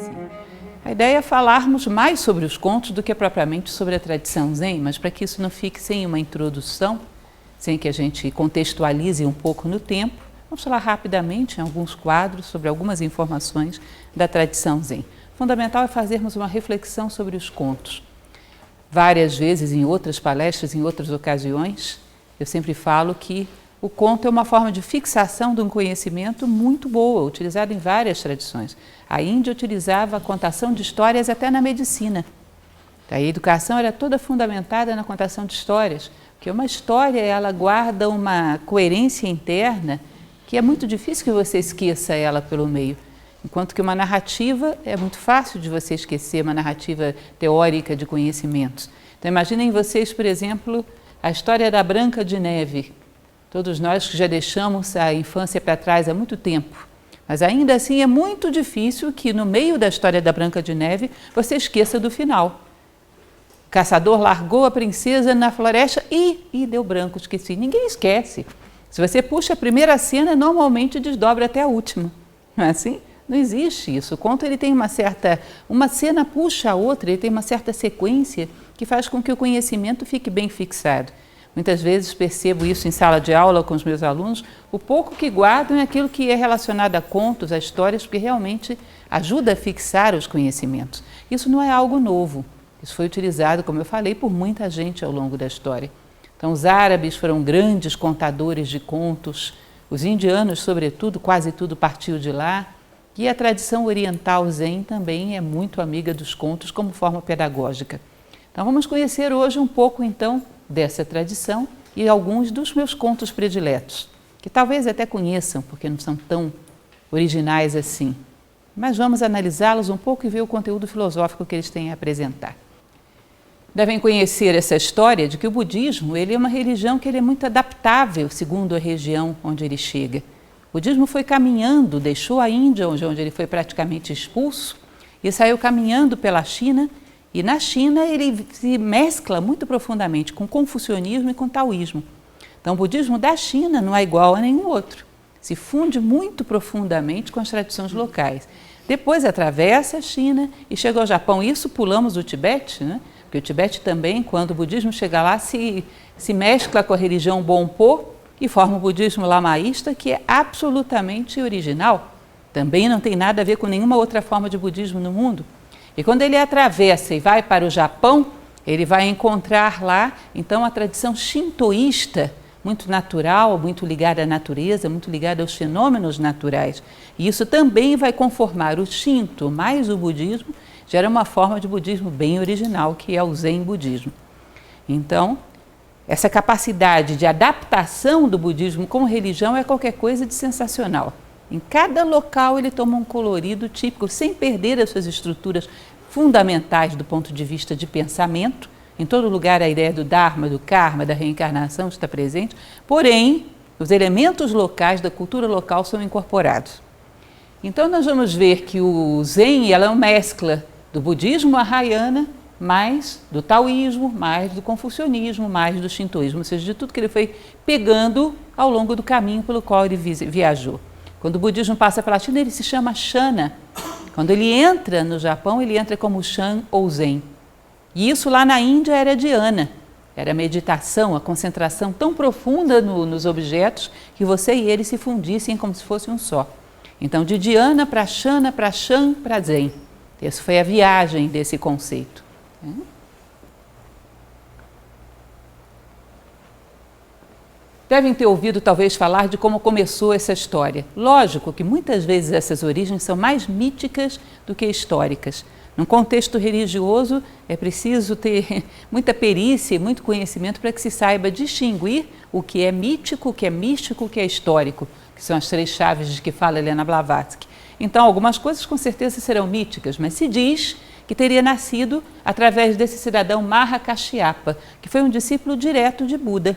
Zen. A ideia é falarmos mais sobre os contos do que propriamente sobre a tradição Zen, mas para que isso não fique sem uma introdução, sem que a gente contextualize um pouco no tempo, vamos falar rapidamente em alguns quadros sobre algumas informações da tradição Zen. Fundamental é fazermos uma reflexão sobre os contos. Várias vezes, em outras palestras, em outras ocasiões, eu sempre falo que o conto é uma forma de fixação de um conhecimento muito boa, utilizado em várias tradições. A Índia utilizava a contação de histórias até na medicina. A educação era toda fundamentada na contação de histórias, porque uma história ela guarda uma coerência interna que é muito difícil que você esqueça ela pelo meio. Enquanto que uma narrativa é muito fácil de você esquecer, uma narrativa teórica de conhecimentos. Então imaginem vocês, por exemplo, a história da Branca de Neve. Todos nós que já deixamos a infância para trás há muito tempo, mas ainda assim é muito difícil que no meio da história da Branca de Neve você esqueça do final. O caçador largou a princesa na floresta e deu branco, esqueci. Ninguém esquece. Se você puxa a primeira cena, normalmente desdobra até a última. Não é assim? Não existe isso. O conto ele tem uma cena puxa a outra, ele tem uma certa sequência que faz com que o conhecimento fique bem fixado. Muitas vezes percebo isso em sala de aula com os meus alunos, o pouco que guardam é aquilo que é relacionado a contos, a histórias, porque realmente ajuda a fixar os conhecimentos. Isso não é algo novo, isso foi utilizado, como eu falei, por muita gente ao longo da história. Então, os árabes foram grandes contadores de contos, os indianos, sobretudo, quase tudo partiu de lá, e a tradição oriental Zen também é muito amiga dos contos como forma pedagógica. Então, vamos conhecer hoje um pouco, então, dessa tradição e alguns dos meus contos prediletos, que talvez até conheçam, porque não são tão originais assim. Mas vamos analisá-los um pouco e ver o conteúdo filosófico que eles têm a apresentar. Devem conhecer essa história de que o budismo ele é uma religião que ele é muito adaptável segundo a região onde ele chega. O budismo foi caminhando, deixou a Índia, onde ele foi praticamente expulso, e saiu caminhando pela China. E na China ele se mescla muito profundamente com o confucionismo e com o taoísmo. Então o budismo da China não é igual a nenhum outro. Se funde muito profundamente com as tradições locais. Depois atravessa a China e chega ao Japão. Isso pulamos o Tibete, né? Porque o Tibete também, quando o budismo chega lá, se mescla com a religião Bonpo e forma o budismo lamaísta, que é absolutamente original. Também não tem nada a ver com nenhuma outra forma de budismo no mundo. E quando ele atravessa e vai para o Japão, ele vai encontrar lá, então, a tradição shintoísta, muito natural, muito ligada à natureza, muito ligada aos fenômenos naturais. E isso também vai conformar o Shinto mais o budismo, gera uma forma de budismo bem original, que é o Zen budismo. Então, essa capacidade de adaptação do budismo como religião é qualquer coisa de sensacional. Em cada local ele toma um colorido típico, sem perder as suas estruturas fundamentais do ponto de vista de pensamento. Em todo lugar a ideia do Dharma, do Karma, da reencarnação está presente, porém os elementos locais da cultura local são incorporados. Então nós vamos ver que o Zen ela é uma mescla do budismo mahayana, mais do taoísmo, mais do confucionismo, mais do shintoísmo, ou seja, de tudo que ele foi pegando ao longo do caminho pelo qual ele viajou. Quando o budismo passa pela China, ele se chama Shana. Quando ele entra no Japão, ele entra como Shan ou Zen. E isso lá na Índia era dhyana, era a meditação, a concentração tão profunda nos objetos que você e ele se fundissem como se fosse um só. Então, de dhyana para Shana, para Shan, para Zen. Essa foi a viagem desse conceito. Devem ter ouvido talvez falar de como começou essa história. Lógico que muitas vezes essas origens são mais míticas do que históricas. Num contexto religioso é preciso ter muita perícia e muito conhecimento para que se saiba distinguir o que é mítico, o que é místico, o que é histórico, que são as três chaves de que fala Helena Blavatsky. Então algumas coisas com certeza serão míticas, mas se diz que teria nascido através desse cidadão Mahakashyapa, que foi um discípulo direto de Buda.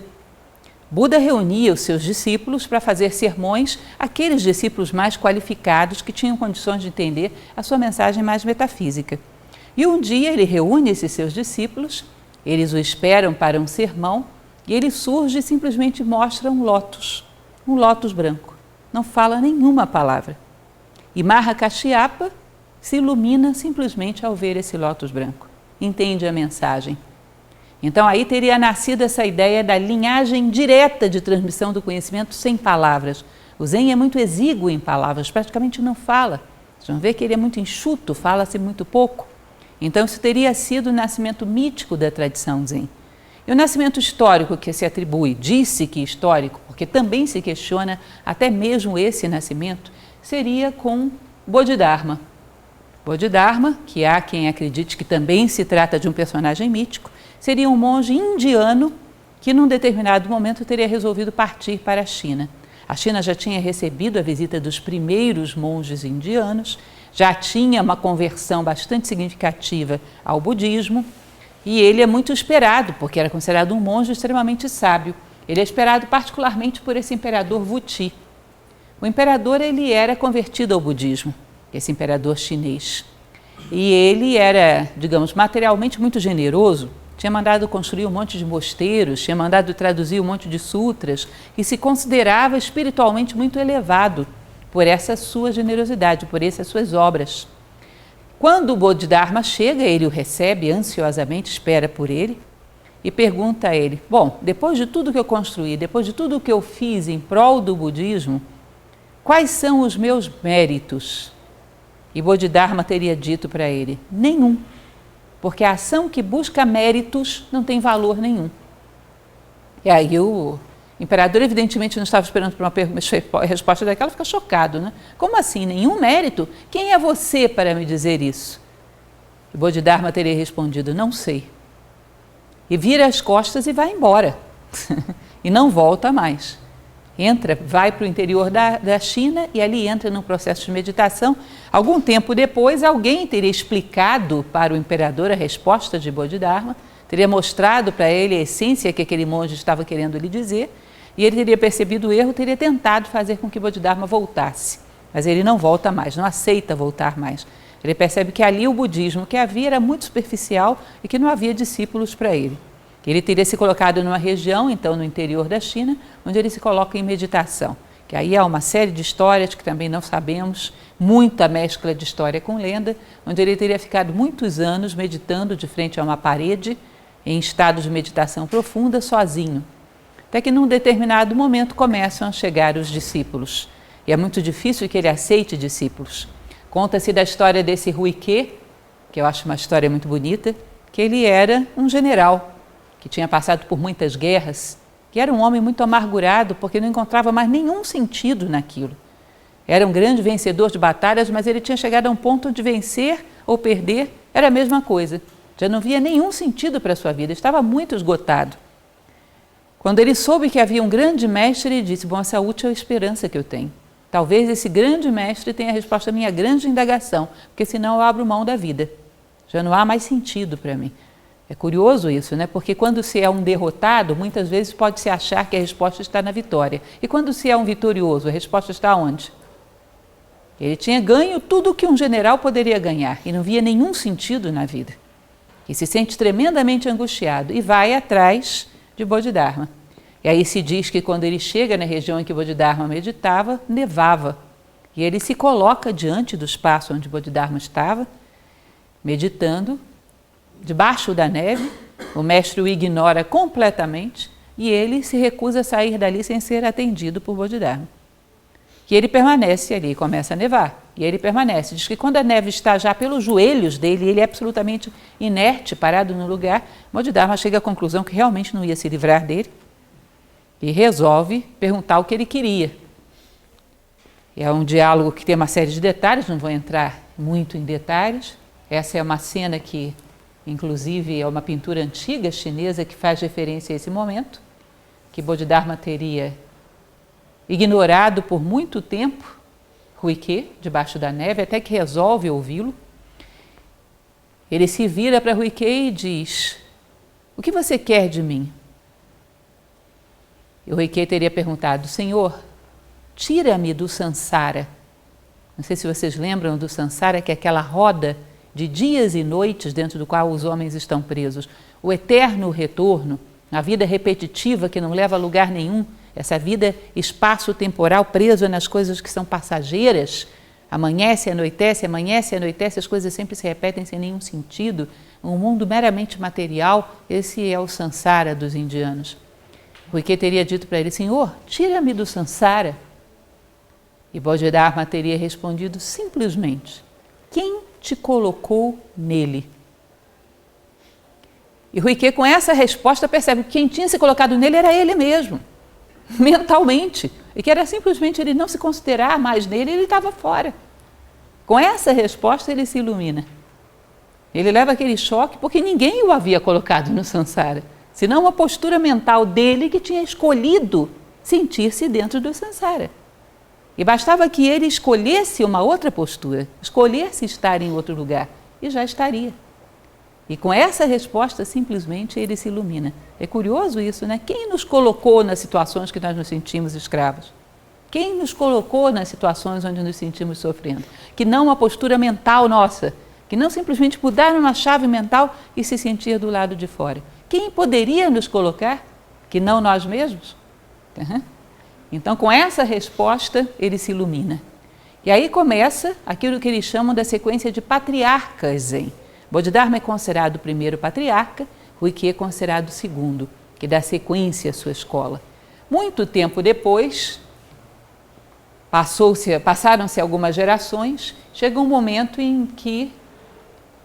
Buda reunia os seus discípulos para fazer sermões àqueles discípulos mais qualificados que tinham condições de entender a sua mensagem mais metafísica. E um dia ele reúne esses seus discípulos, eles o esperam para um sermão e ele surge e simplesmente mostra um lótus branco. Não fala nenhuma palavra. E Mahakashyapa se ilumina simplesmente ao ver esse lótus branco, entende a mensagem. Então aí teria nascido essa ideia da linhagem direta de transmissão do conhecimento sem palavras. O Zen é muito exíguo em palavras, praticamente não fala. Vocês vão ver que ele é muito enxuto, fala-se muito pouco. Então isso teria sido o nascimento mítico da tradição Zen. E o nascimento histórico que se atribui, disse que histórico, porque também se questiona até mesmo esse nascimento, seria com Bodhidharma. Bodhidharma, que há quem acredite que também se trata de um personagem mítico, seria um monge indiano que num determinado momento teria resolvido partir para a China. A China já tinha recebido a visita dos primeiros monges indianos, já tinha uma conversão bastante significativa ao budismo, e ele é muito esperado, porque era considerado um monge extremamente sábio. Ele é esperado particularmente por esse imperador Wuti. O imperador ele era convertido ao budismo, esse imperador chinês. E ele era, digamos, materialmente muito generoso, tinha mandado construir um monte de mosteiros, tinha mandado traduzir um monte de sutras e se considerava espiritualmente muito elevado por essa sua generosidade, por essas suas obras. Quando o Bodhidharma chega, ele o recebe ansiosamente, espera por ele e pergunta a ele, bom, depois de tudo que eu construí, depois de tudo que eu fiz em prol do budismo, quais são os meus méritos? E Bodhidharma teria dito para ele, nenhum, porque a ação que busca méritos não tem valor nenhum. E aí o imperador evidentemente não estava esperando por uma resposta daquela, fica chocado, né? Como assim, nenhum mérito? Quem é você para me dizer isso? E Bodhidharma teria respondido, não sei. E vira as costas e vai embora. E não volta mais. Vai para o interior da China e ali entra num processo de meditação. Algum tempo depois, alguém teria explicado para o imperador a resposta de Bodhidharma, teria mostrado para ele a essência que aquele monge estava querendo lhe dizer, e ele teria percebido o erro, teria tentado fazer com que Bodhidharma voltasse. Mas ele não volta mais, não aceita voltar mais. Ele percebe que ali o budismo que havia era muito superficial e que não havia discípulos para ele. Ele teria se colocado numa região, então no interior da China, onde ele se coloca em meditação. Que aí há uma série de histórias que também não sabemos, muita mescla de história com lenda, onde ele teria ficado muitos anos meditando de frente a uma parede, em estado de meditação profunda, sozinho. Até que num determinado momento começam a chegar os discípulos. E é muito difícil que ele aceite discípulos. Conta-se da história desse Ruike, que eu acho uma história muito bonita, que ele era um general, que tinha passado por muitas guerras, que era um homem muito amargurado porque não encontrava mais nenhum sentido naquilo. Era um grande vencedor de batalhas, mas ele tinha chegado a um ponto de vencer ou perder, era a mesma coisa. Já não via nenhum sentido para a sua vida, estava muito esgotado. Quando ele soube que havia um grande mestre, ele disse, bom, essa é a última esperança que eu tenho. Talvez esse grande mestre tenha a resposta à minha grande indagação, porque senão eu abro mão da vida. Já não há mais sentido para mim. É curioso isso, né? Porque quando se é um derrotado, muitas vezes pode-se achar que a resposta está na vitória. E quando se é um vitorioso, a resposta está onde? Ele tinha ganho tudo o que um general poderia ganhar e não via nenhum sentido na vida. E se sente tremendamente angustiado e vai atrás de Bodhidharma. E aí se diz que quando ele chega na região em que Bodhidharma meditava, nevava. E ele se coloca diante do espaço onde Bodhidharma estava, meditando, debaixo da neve, o mestre o ignora completamente e ele se recusa a sair dali sem ser atendido por Bodhidharma. E ele permanece ali, começa a nevar, e ele permanece. Diz que quando a neve está já pelos joelhos dele, ele é absolutamente inerte, parado no lugar, Bodhidharma chega à conclusão que realmente não ia se livrar dele e resolve perguntar o que ele queria. É um diálogo que tem uma série de detalhes, não vou entrar muito em detalhes. Essa é uma cena que inclusive é uma pintura antiga chinesa que faz referência a esse momento, que Bodhidharma teria ignorado por muito tempo Ruike, debaixo da neve, até que resolve ouvi-lo. Ele se vira para Ruike e diz, o que você quer de mim? E o Ruike teria perguntado, Senhor, tira-me do Sansara. Não sei se vocês lembram do Sansara, que é aquela roda de dias e noites dentro do qual os homens estão presos. O eterno retorno, a vida repetitiva que não leva a lugar nenhum, essa vida espaço-temporal presa nas coisas que são passageiras, Amanhece, anoitece, as coisas sempre se repetem sem nenhum sentido. Um mundo meramente material, esse é o Sansara dos indianos. Ruike teria dito para ele, Senhor, tira-me do Sansara. E Bodhidharma teria respondido simplesmente, quem te colocou nele? E Ruike, com essa resposta, percebe que quem tinha se colocado nele era ele mesmo, mentalmente. E que era simplesmente ele não se considerar mais nele, ele estava fora. Com essa resposta, ele se ilumina. Ele leva aquele choque porque ninguém o havia colocado no Sansara, senão uma postura mental dele que tinha escolhido sentir-se dentro do Sansara. E bastava que ele escolhesse uma outra postura, escolhesse estar em outro lugar, e já estaria. E com essa resposta, simplesmente, ele se ilumina. É curioso isso, né? Quem nos colocou nas situações que nós nos sentimos escravos? Quem nos colocou nas situações onde nos sentimos sofrendo? Que não uma postura mental nossa, que não simplesmente mudar uma chave mental e se sentir do lado de fora. Quem poderia nos colocar, que não nós mesmos? Então, com essa resposta, ele se ilumina. E aí começa aquilo que eles chamam da sequência de patriarcas Zen. Bodhidharma é considerado o primeiro patriarca, Ruike é considerado o segundo, que dá sequência à sua escola. Muito tempo depois, passaram-se algumas gerações, chega um momento em que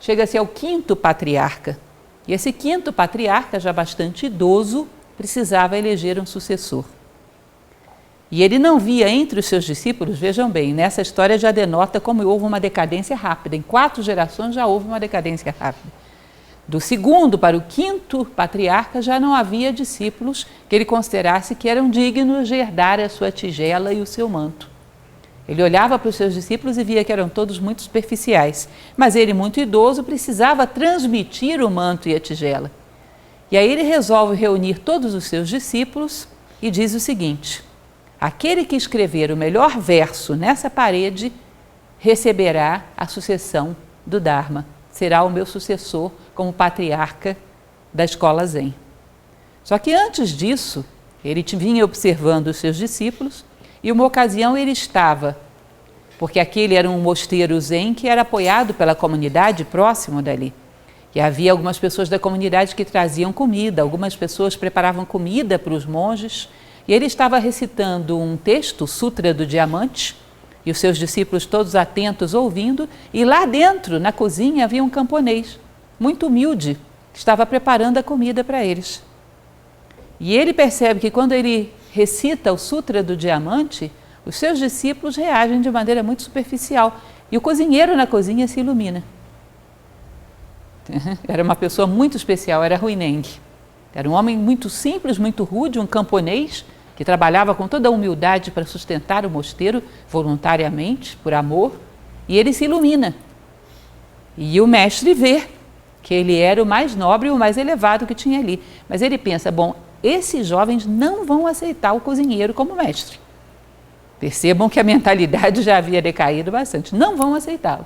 chega-se ao quinto patriarca. E esse quinto patriarca, já bastante idoso, precisava eleger um sucessor. E ele não via entre os seus discípulos, vejam bem, nessa história já denota como houve uma decadência rápida. Em 4 gerações já houve uma decadência rápida. Do segundo para o quinto patriarca já não havia discípulos que ele considerasse que eram dignos de herdar a sua tigela e o seu manto. Ele olhava para os seus discípulos e via que eram todos muito superficiais, mas ele, muito idoso, precisava transmitir o manto e a tigela. E aí ele resolve reunir todos os seus discípulos e diz o seguinte: aquele que escrever o melhor verso nessa parede receberá a sucessão do Dharma, será o meu sucessor como patriarca da escola Zen. Só que antes disso, ele vinha observando os seus discípulos e uma ocasião ele estava, porque aquele era um mosteiro Zen que era apoiado pela comunidade próximo dali. E havia algumas pessoas da comunidade que traziam comida, algumas pessoas preparavam comida para os monges. E ele estava recitando um texto, o Sutra do Diamante, e os seus discípulos todos atentos ouvindo, e lá dentro, na cozinha, havia um camponês, muito humilde, que estava preparando a comida para eles. E ele percebe que quando ele recita o Sutra do Diamante, os seus discípulos reagem de maneira muito superficial, e o cozinheiro na cozinha se ilumina. Era uma pessoa muito especial, era Huineng. Era um homem muito simples, muito rude, um camponês, que trabalhava com toda a humildade para sustentar o mosteiro voluntariamente, por amor, e ele se ilumina. E o mestre vê que ele era o mais nobre e o mais elevado que tinha ali. Mas ele pensa, bom, esses jovens não vão aceitar o cozinheiro como mestre. Percebam que a mentalidade já havia decaído bastante, não vão aceitá-lo.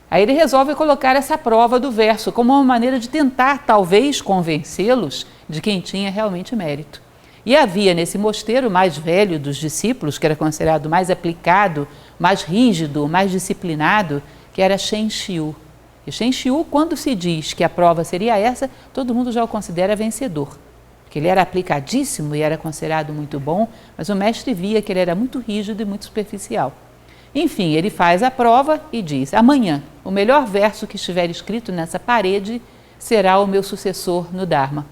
Aí ele resolve colocar essa prova do verso como uma maneira de tentar, talvez, convencê-los de quem tinha realmente mérito. E havia nesse mosteiro o mais velho dos discípulos, que era considerado mais aplicado, mais rígido, mais disciplinado, que era Shen Xiu. E Shen Xiu, quando se diz que a prova seria essa, todo mundo já o considera vencedor. Porque ele era aplicadíssimo e era considerado muito bom, mas o mestre via que ele era muito rígido e muito superficial. Enfim, ele faz a prova e diz: amanhã, o melhor verso que estiver escrito nessa parede será o meu sucessor no Dharma.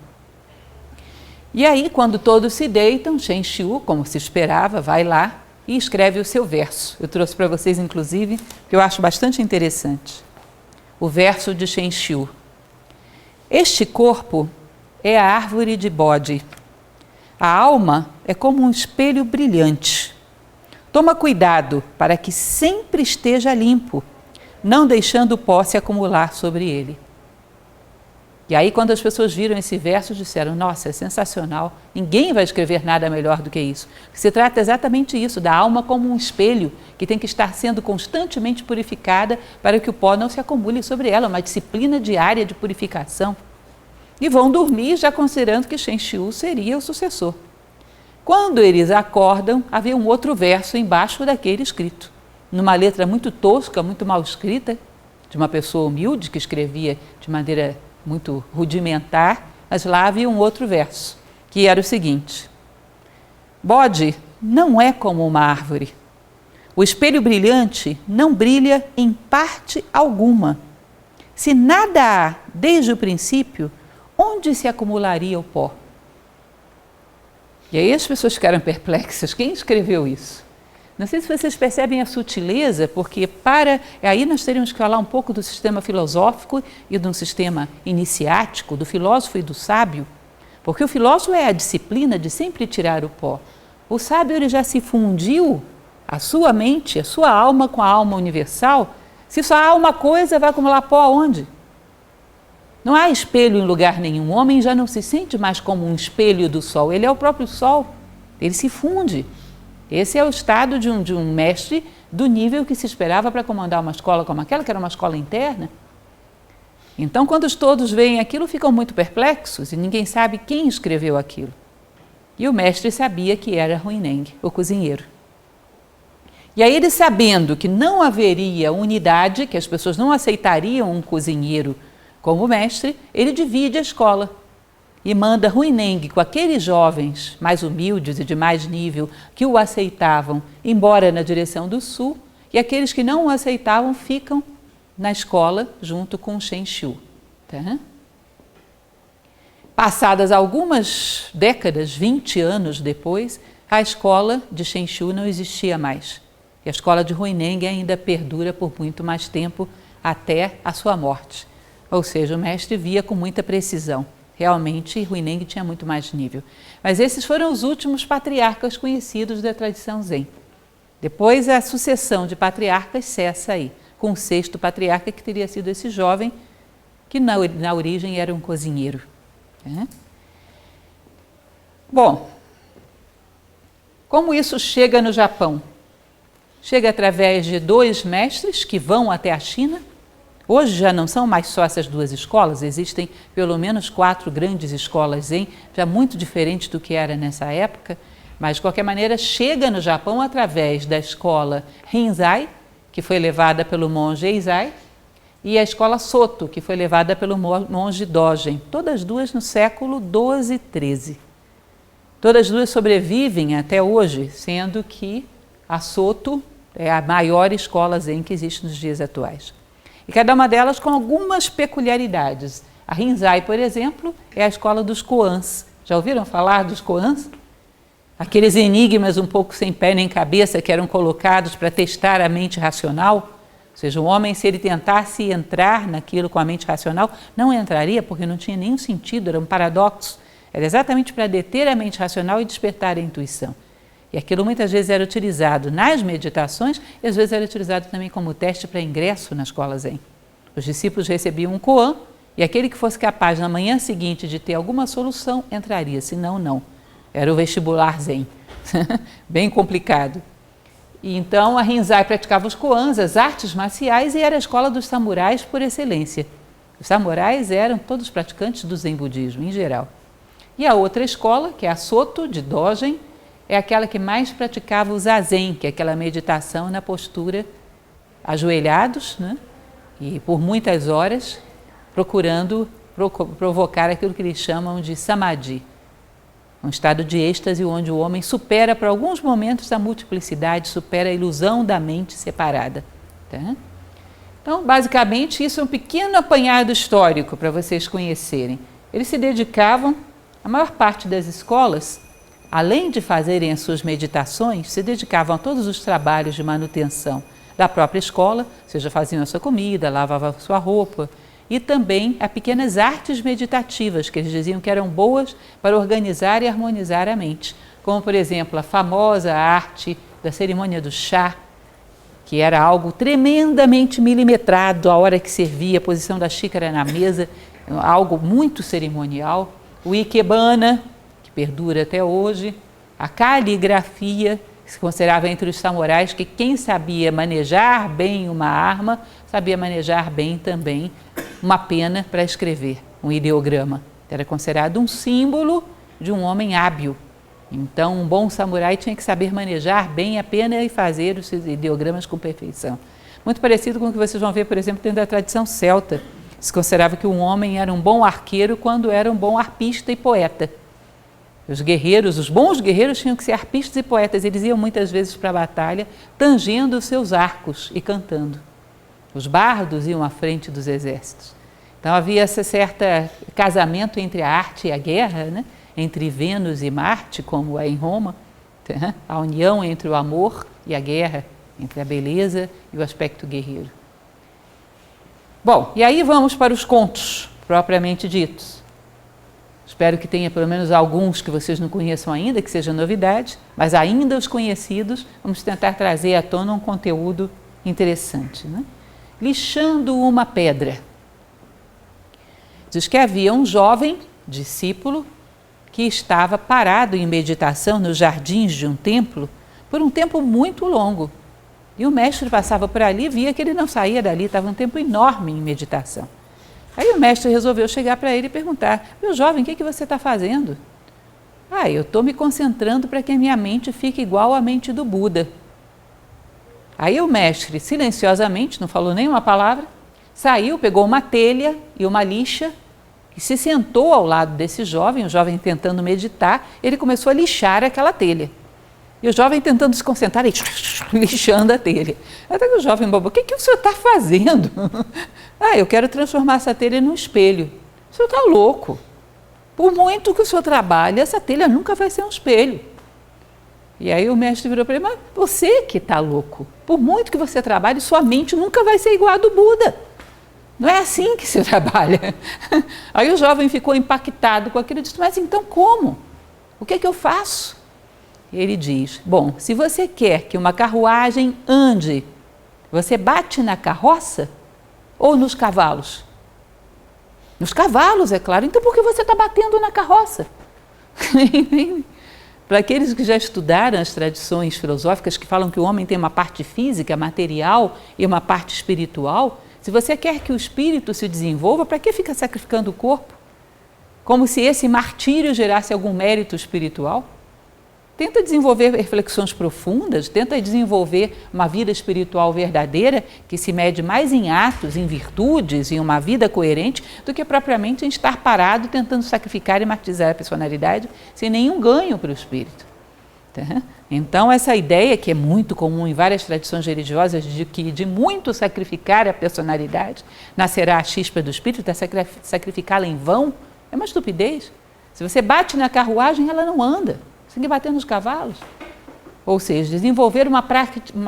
E aí, quando todos se deitam, Shen Xiu, como se esperava, vai lá e escreve o seu verso. Eu trouxe para vocês, inclusive, que eu acho bastante interessante. O verso de Shen Xiu. Este corpo é a árvore de Bodhi. A alma é como um espelho brilhante. Toma cuidado para que sempre esteja limpo, não deixando o pó se acumular sobre ele. E aí, quando as pessoas viram esse verso, disseram: nossa, é sensacional, ninguém vai escrever nada melhor do que isso. Se trata exatamente isso, da alma como um espelho que tem que estar sendo constantemente purificada para que o pó não se acumule sobre ela, uma disciplina diária de purificação. E vão dormir já considerando que Shen Xiu seria o sucessor. Quando eles acordam, havia um outro verso embaixo daquele escrito. numa letra muito tosca, muito mal escrita, de uma pessoa humilde que escrevia de maneira muito rudimentar, mas lá havia um outro verso, que era o seguinte: bode não é como uma árvore. O espelho brilhante não brilha em parte alguma. Se nada há desde o princípio, onde se acumularia o pó? E aí as pessoas ficaram perplexas. Quem escreveu isso? Não sei se vocês percebem a sutileza, porque aí nós teríamos que falar um pouco do sistema filosófico e do sistema iniciático, do filósofo e do sábio, porque o filósofo é a disciplina de sempre tirar o pó. O sábio ele já se fundiu a sua mente, a sua alma com a alma universal. Se só há uma coisa, vai acumular pó aonde? Não há espelho em lugar nenhum. O homem já não se sente mais como um espelho do sol, ele é o próprio sol, ele se funde. Esse é o estado de um mestre do nível que se esperava para comandar uma escola como aquela, que era uma escola interna. Então, quando todos veem aquilo, ficam muito perplexos e ninguém sabe quem escreveu aquilo. E o mestre sabia que era Huineng, o cozinheiro. E aí ele, sabendo que não haveria unidade, que as pessoas não aceitariam um cozinheiro como mestre, ele divide a escola e manda Huineng com aqueles jovens mais humildes e de mais nível que o aceitavam embora na direção do sul, e aqueles que não o aceitavam ficam na escola junto com Shen Xiu. Tá? Passadas algumas décadas, 20 anos depois, a escola de Shen Xiu não existia mais. E a escola de Huineng ainda perdura por muito mais tempo, até a sua morte. Ou seja, o mestre via com muita precisão. Realmente, Huineng tinha muito mais nível. Mas esses foram os últimos patriarcas conhecidos da tradição Zen. Depois, a sucessão de patriarcas cessa aí, com o sexto patriarca, que teria sido esse jovem, que na origem era um cozinheiro. Bom, como isso chega no Japão? Chega através de 2 mestres que vão até a China. Hoje já não são mais só essas 2 escolas, existem pelo menos 4 grandes escolas Zen, já muito diferentes do que era nessa época, mas de qualquer maneira chega no Japão através da escola Rinzai, que foi levada pelo monge Eizai, e a escola Soto, que foi levada pelo monge Dogen, todas 2 no século 12 e 13. Todas 2 sobrevivem até hoje, sendo que a Soto é a maior escola Zen que existe nos dias atuais. E cada uma delas com algumas peculiaridades. A Rinzai, por exemplo, é a escola dos koans. Já ouviram falar dos koans? Aqueles enigmas um pouco sem pé nem cabeça que eram colocados para testar a mente racional. Ou seja, o homem, se ele tentasse entrar naquilo com a mente racional, não entraria, porque não tinha nenhum sentido, era um paradoxo. Era exatamente para deter a mente racional e despertar a intuição. E aquilo muitas vezes era utilizado nas meditações e às vezes era utilizado também como teste para ingresso na escola Zen. Os discípulos recebiam um koan e aquele que fosse capaz na manhã seguinte de ter alguma solução entraria, senão não. Era o vestibular Zen, bem complicado. E então a Rinzai praticava os koans, as artes marciais, e era a escola dos samurais por excelência. Os samurais eram todos praticantes do Zen budismo em geral. E a outra escola, que é a Soto, de Dogen, é aquela que mais praticava o zazen, que é aquela meditação na postura ajoelhados, né? E por muitas horas, procurando provocar aquilo que eles chamam de samadhi, um estado de êxtase onde o homem supera por alguns momentos a multiplicidade, supera a ilusão da mente separada. Tá? Então, basicamente, isso é um pequeno apanhado histórico para vocês conhecerem. Eles se dedicavam, a maior parte das escolas, além de fazerem as suas meditações, se dedicavam a todos os trabalhos de manutenção da própria escola, ou seja, faziam a sua comida, lavavam a sua roupa, e também a pequenas artes meditativas, que eles diziam que eram boas para organizar e harmonizar a mente, como, por exemplo, a famosa arte da cerimônia do chá, que era algo tremendamente milimetrado, a hora que servia, a posição da xícara na mesa, algo muito cerimonial, o ikebana, que perdura até hoje, a caligrafia, que se considerava entre os samurais que quem sabia manejar bem uma arma, sabia manejar bem também uma pena para escrever, um ideograma. Era considerado um símbolo de um homem hábil. Então, um bom samurai tinha que saber manejar bem a pena e fazer os seus ideogramas com perfeição. Muito parecido com o que vocês vão ver, por exemplo, dentro da tradição celta. Se considerava que um homem era um bom arqueiro quando era um bom arpista e poeta. Os guerreiros, os bons guerreiros tinham que ser arpistas e poetas. Eles iam muitas vezes para a batalha tangendo os seus arcos e cantando. Os bardos iam à frente dos exércitos. Então havia esse certo casamento entre a arte e a guerra, né? Entre Vênus e Marte, como é em Roma, a união entre o amor e a guerra, entre a beleza e o aspecto guerreiro. Bom, e aí vamos para os contos propriamente ditos. Espero que tenha pelo menos alguns que vocês não conheçam ainda, que seja novidade, mas ainda os conhecidos, vamos tentar trazer à tona um conteúdo interessante, né? Lixando uma pedra. Diz que havia um jovem discípulo que estava parado em meditação nos jardins de um templo por um tempo muito longo. E o mestre passava por ali e via que ele não saía dali, estava um tempo enorme em meditação. Aí o mestre resolveu chegar para ele e perguntar: meu jovem, o que você está fazendo? Eu estou me concentrando para que a minha mente fique igual à mente do Buda. Aí o mestre, silenciosamente, não falou nenhuma palavra, saiu, pegou uma telha e uma lixa e se sentou ao lado desse jovem, o jovem tentando meditar, ele começou a lixar aquela telha. E o jovem tentando se concentrar e lixando a telha. Até que o jovem bobo: o que o senhor está fazendo? Eu quero transformar essa telha num espelho. O senhor está louco. Por muito que o senhor trabalhe, essa telha nunca vai ser um espelho. E aí o mestre virou para ele: mas você que está louco. Por muito que você trabalhe, sua mente nunca vai ser igual a do Buda. Não é assim que se trabalha. Aí o jovem ficou impactado com aquilo e disse: mas então como? O que eu faço? E ele diz: bom, se você quer que uma carruagem ande, você bate na carroça ou nos cavalos? Nos cavalos, é claro. Então por que você está batendo na carroça? Para aqueles que já estudaram as tradições filosóficas que falam que o homem tem uma parte física, material e uma parte espiritual, se você quer que o espírito se desenvolva, para que fica sacrificando o corpo? Como se esse martírio gerasse algum mérito espiritual? Tenta desenvolver reflexões profundas, tenta desenvolver uma vida espiritual verdadeira que se mede mais em atos, em virtudes, em uma vida coerente, do que propriamente em estar parado tentando sacrificar e martirizar a personalidade sem nenhum ganho para o espírito. Então essa ideia, que é muito comum em várias tradições religiosas, de que de muito sacrificar a personalidade nascerá a chispa do espírito, sacrificá-la em vão, é uma estupidez. Se você bate na carruagem, ela não anda. Você tem que bater nos cavalos. Ou seja, desenvolver uma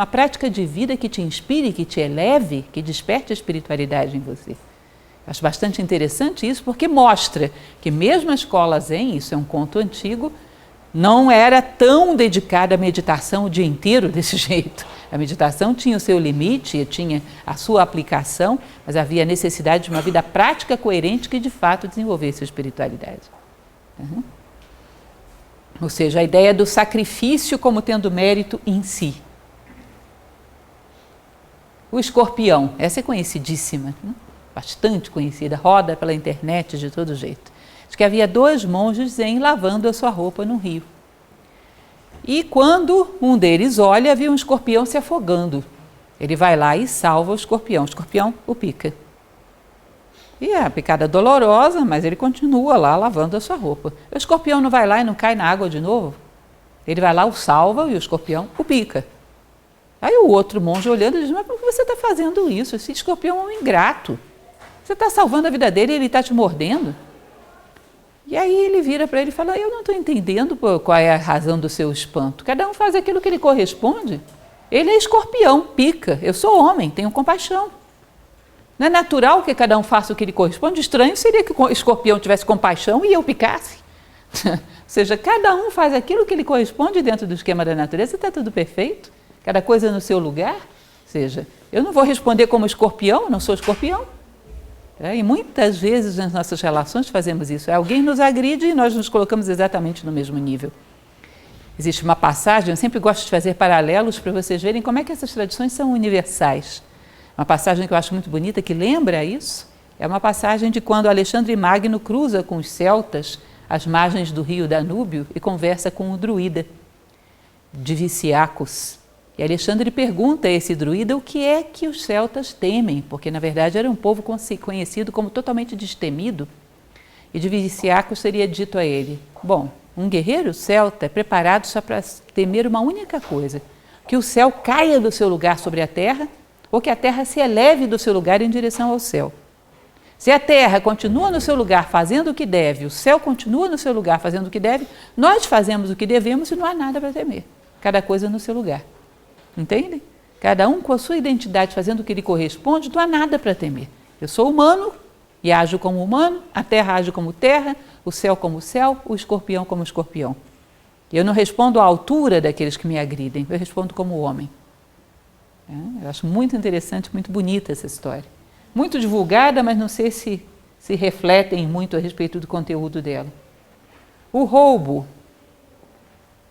prática de vida que te inspire, que te eleve, que desperte a espiritualidade em você. Acho bastante interessante isso, porque mostra que mesmo a escola Zen, isso é um conto antigo, não era tão dedicada à meditação o dia inteiro desse jeito. A meditação tinha o seu limite, tinha a sua aplicação, mas havia a necessidade de uma vida prática coerente que de fato desenvolvesse a espiritualidade. Ou seja, a ideia do sacrifício como tendo mérito em si. O escorpião, essa é conhecidíssima, né? Bastante conhecida, roda pela internet de todo jeito. Diz que havia 2 monges zen lavando a sua roupa no rio. E quando um deles olha, viu um escorpião se afogando. Ele vai lá e salva o escorpião o pica. E é a picada dolorosa, mas ele continua lá lavando a sua roupa. O escorpião não vai lá e não cai na água de novo? Ele vai lá, o salva e o escorpião o pica. Aí o outro monge olhando diz: mas por que você está fazendo isso? Esse escorpião é um ingrato. Você está salvando a vida dele e ele está te mordendo? E aí ele vira para ele e fala: eu não estou entendendo qual é a razão do seu espanto. Cada um faz aquilo que lhe corresponde. Ele é escorpião, pica. Eu sou homem, tenho compaixão. Não é natural que cada um faça o que lhe corresponde? Estranho seria que o escorpião tivesse compaixão e eu picasse. Ou seja, cada um faz aquilo que lhe corresponde dentro do esquema da natureza, está tudo perfeito, cada coisa no seu lugar. Ou seja, eu não vou responder como escorpião, não sou escorpião. E muitas vezes nas nossas relações fazemos isso. Alguém nos agride e nós nos colocamos exatamente no mesmo nível. Existe uma passagem, eu sempre gosto de fazer paralelos para vocês verem como é que essas tradições são universais. Uma passagem que eu acho muito bonita, que lembra isso, é uma passagem de quando Alexandre Magno cruza com os celtas às margens do rio Danúbio e conversa com o druida Diviciacus. E Alexandre pergunta a esse druida o que é que os celtas temem, porque na verdade era um povo conhecido como totalmente destemido. E Diviciacus teria dito a ele: bom, um guerreiro celta é preparado só para temer uma única coisa, que o céu caia do seu lugar sobre a terra ou que a terra se eleve do seu lugar em direção ao céu. Se a terra continua no seu lugar fazendo o que deve, o céu continua no seu lugar fazendo o que deve, nós fazemos o que devemos e não há nada para temer. Cada coisa no seu lugar. Entendem? Cada um com a sua identidade fazendo o que lhe corresponde, não há nada para temer. Eu sou humano e ajo como humano, a terra age como terra, o céu como céu, o escorpião como escorpião. Eu não respondo à altura daqueles que me agridem, eu respondo como homem. Eu acho muito interessante, muito bonita essa história. Muito divulgada, mas não sei se refletem muito a respeito do conteúdo dela. O roubo,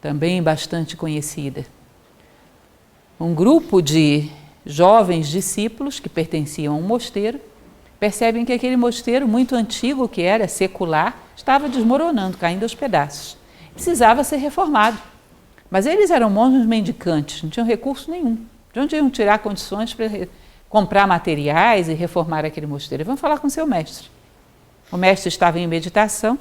também bastante conhecida. Um grupo de jovens discípulos que pertenciam a um mosteiro percebem que aquele mosteiro muito antigo, que era secular, estava desmoronando, caindo aos pedaços. Precisava ser reformado. Mas eles eram monges mendicantes, não tinham recurso nenhum. De onde iam tirar condições para comprar materiais e reformar aquele mosteiro? Vamos falar com seu mestre. O mestre estava em meditação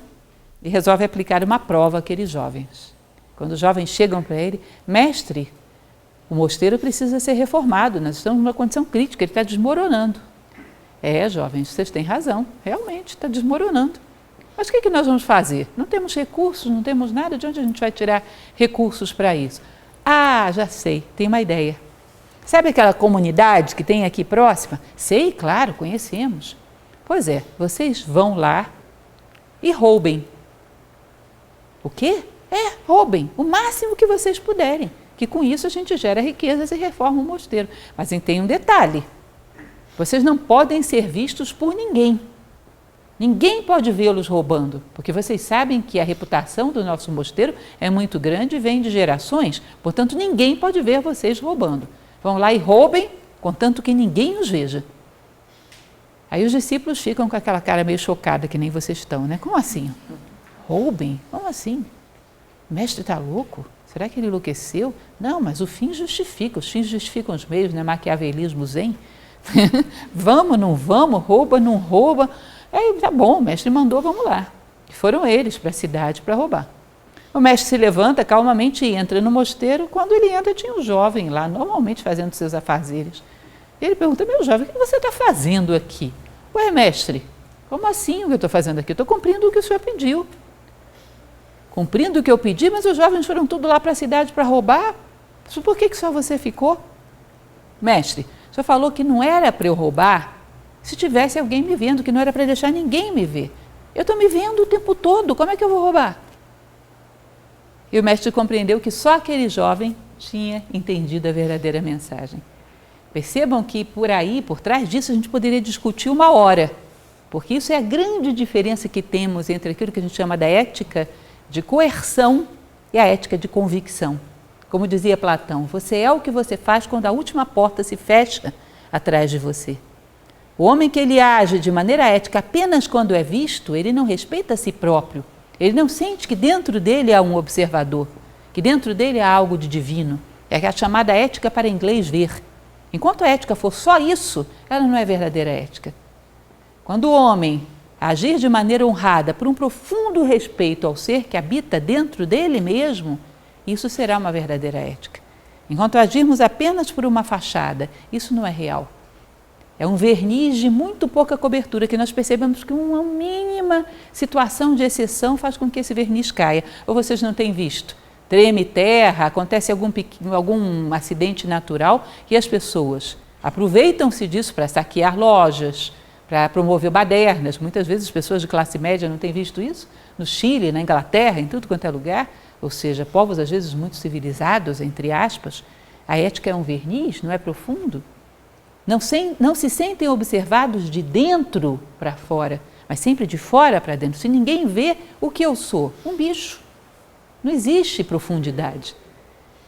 e resolve aplicar uma prova àqueles jovens. Quando os jovens chegam para ele: mestre, o mosteiro precisa ser reformado, nós estamos numa condição crítica, ele está desmoronando. Jovens, vocês têm razão, realmente está desmoronando. Mas o que nós vamos fazer? Não temos recursos, não temos nada, de onde a gente vai tirar recursos para isso? Ah, já sei, tem uma ideia. Sabe aquela comunidade que tem aqui próxima? Sei, claro, conhecemos. Pois é, vocês vão lá e roubem. O quê? Roubem o máximo que vocês puderem, que com isso a gente gera riquezas e reforma o mosteiro. Mas tem um detalhe, vocês não podem ser vistos por ninguém. Ninguém pode vê-los roubando, porque vocês sabem que a reputação do nosso mosteiro é muito grande e vem de gerações, portanto ninguém pode ver vocês roubando. Vão lá e roubem, contanto que ninguém os veja. Aí os discípulos ficam com aquela cara meio chocada, que nem vocês estão, né? Como assim? Roubem? Como assim? O mestre está louco? Será que ele enlouqueceu? Não, mas o fim justifica, os fins justificam os meios, né? Maquiavelismo zen. Vamos, não vamos, rouba, não rouba. Tá bom, o mestre mandou, vamos lá. E foram eles para a cidade para roubar. O mestre se levanta calmamente e entra no mosteiro. Quando ele entra, tinha um jovem lá, normalmente fazendo seus afazeres. Ele pergunta: meu jovem, o que você está fazendo aqui? Ué, mestre, como assim o que eu estou fazendo aqui? Estou cumprindo o que o senhor pediu. Cumprindo o que eu pedi, mas os jovens foram tudo lá para a cidade para roubar? Por que só você ficou? Mestre, o senhor falou que não era para eu roubar se tivesse alguém me vendo, que não era para deixar ninguém me ver. Eu estou me vendo o tempo todo, como é que eu vou roubar? E o mestre compreendeu que só aquele jovem tinha entendido a verdadeira mensagem. Percebam que por aí, por trás disso, a gente poderia discutir uma hora, porque isso é a grande diferença que temos entre aquilo que a gente chama da ética de coerção e a ética de convicção. Como dizia Platão, você é o que você faz quando a última porta se fecha atrás de você. O homem que ele age de maneira ética apenas quando é visto, ele não respeita a si próprio. Ele não sente que dentro dele há um observador, que dentro dele há algo de divino. É a chamada ética para inglês ver. Enquanto a ética for só isso, ela não é verdadeira ética. Quando o homem agir de maneira honrada por um profundo respeito ao ser que habita dentro dele mesmo, isso será uma verdadeira ética. Enquanto agirmos apenas por uma fachada, isso não é real. É um verniz de muito pouca cobertura, que nós percebemos que uma mínima situação de exceção faz com que esse verniz caia. Ou vocês não têm visto? Treme terra, acontece algum acidente natural e as pessoas aproveitam-se disso para saquear lojas, para promover badernas. Muitas vezes as pessoas de classe média não têm visto isso. No Chile, na Inglaterra, em tudo quanto é lugar, ou seja, povos às vezes muito civilizados, entre aspas, a ética é um verniz, não é profundo. Não se sentem observados de dentro para fora, mas sempre de fora para dentro. Se ninguém vê o que eu sou, um bicho. Não existe profundidade.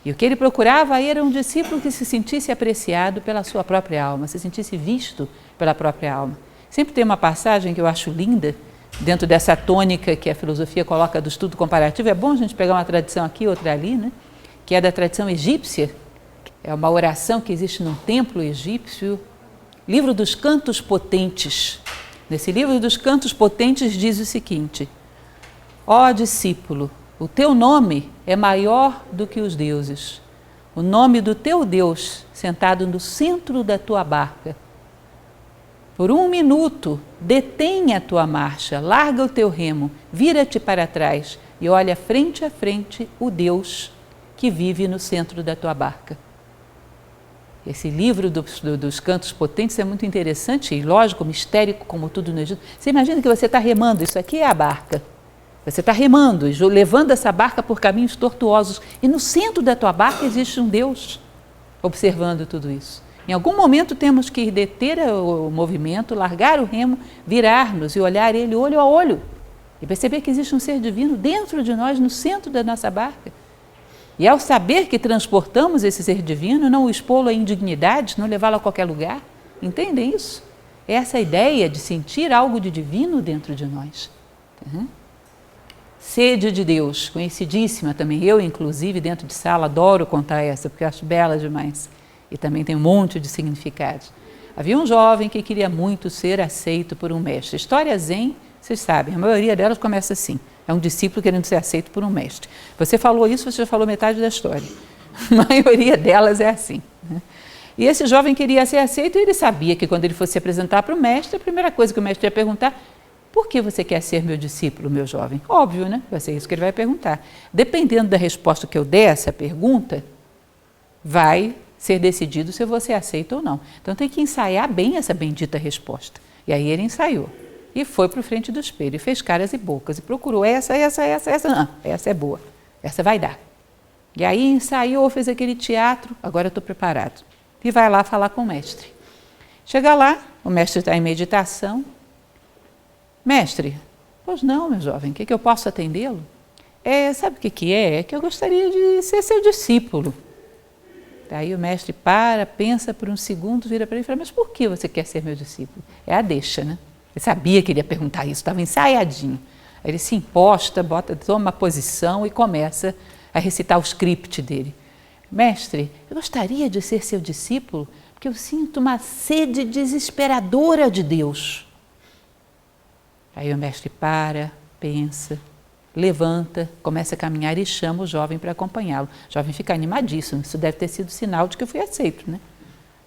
E o que ele procurava era um discípulo que se sentisse apreciado pela sua própria alma, se sentisse visto pela própria alma. Sempre tem uma passagem que eu acho linda, dentro dessa tônica que a filosofia coloca do estudo comparativo, é bom a gente pegar uma tradição aqui, outra ali, né? Que é da tradição egípcia, é uma oração que existe num templo egípcio, Livro dos Cantos Potentes. Nesse Livro dos Cantos Potentes diz o seguinte: ó discípulo, o teu nome é maior do que os deuses. O nome do teu Deus sentado no centro da tua barca. Por 1 minuto, detém a tua marcha, larga o teu remo, vira-te para trás e olha frente a frente o Deus que vive no centro da tua barca. Esse livro dos Cantos Potentes é muito interessante e, lógico, mistérico como tudo no Egito. Você imagina que você está remando, isso aqui é a barca. Você está remando, levando essa barca por caminhos tortuosos e no centro da tua barca existe um Deus observando tudo isso. Em algum momento temos que deter o movimento, largar o remo, virar-nos e olhar ele olho a olho e perceber que existe um ser divino dentro de nós, no centro da nossa barca. E ao saber que transportamos esse ser divino, não o expô-lo a indignidades, não levá-lo a qualquer lugar. Entendem isso? É essa ideia de sentir algo de divino dentro de nós. Sede de Deus, conhecidíssima também. Eu, inclusive, dentro de sala, adoro contar essa, porque eu acho bela demais. E também tem um monte de significados. Havia um jovem que queria muito ser aceito por um mestre. História zen, vocês sabem, a maioria delas começa assim. É um discípulo querendo ser aceito por um mestre. Você falou isso, você já falou metade da história. A maioria delas é assim. E esse jovem queria ser aceito e ele sabia que quando ele fosse se apresentar para o mestre, a primeira coisa que o mestre ia perguntar: por que você quer ser meu discípulo, meu jovem? Óbvio, né? Vai ser isso que ele vai perguntar. Dependendo da resposta que eu der a essa pergunta, vai ser decidido se eu vou ser aceito ou não. Então tem que ensaiar bem essa bendita resposta. E aí ele ensaiou. E foi para o frente do espelho, e fez caras e bocas, e procurou essa. Essa é boa, essa vai dar. E aí ensaiou, fez aquele teatro, agora eu estou preparado. E vai lá falar com o mestre. Chega lá, o mestre está em meditação. Mestre, pois não, meu jovem, o que eu posso atendê-lo? Sabe o que é? É que eu gostaria de ser seu discípulo. Daí o mestre pensa por um segundo, vira para ele e fala: mas por que você quer ser meu discípulo? É a deixa, né? Ele sabia que ele ia perguntar isso, estava ensaiadinho. Aí ele se imposta, toma uma posição e começa a recitar o script dele. Mestre, eu gostaria de ser seu discípulo porque eu sinto uma sede desesperadora de Deus. Aí o mestre pensa, levanta, começa a caminhar e chama o jovem para acompanhá-lo. O jovem fica animadíssimo, isso deve ter sido sinal de que eu fui aceito, né?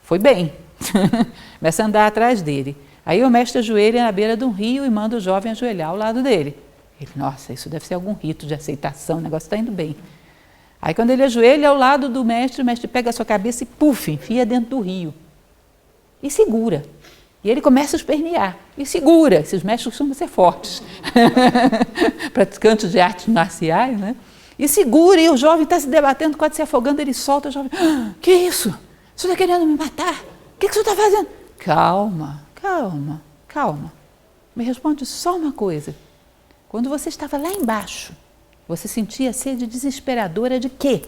Foi bem. Começa a andar atrás dele. Aí o mestre ajoelha na beira de um rio e manda o jovem ajoelhar ao lado dele. Ele, nossa, isso deve ser algum rito de aceitação, o negócio está indo bem. Aí quando ele ajoelha ao lado do mestre, o mestre pega a sua cabeça e enfia dentro do rio. E segura. E ele começa a espernear. E segura. Esses mestres costumam ser fortes. Praticantes de artes marciais, né? E segura, e o jovem está se debatendo, quase se afogando, ele solta o jovem. Que isso? O senhor está querendo me matar? O que o senhor está fazendo? Calma. Me responde só uma coisa. Quando você estava lá embaixo, você sentia sede desesperadora de quê?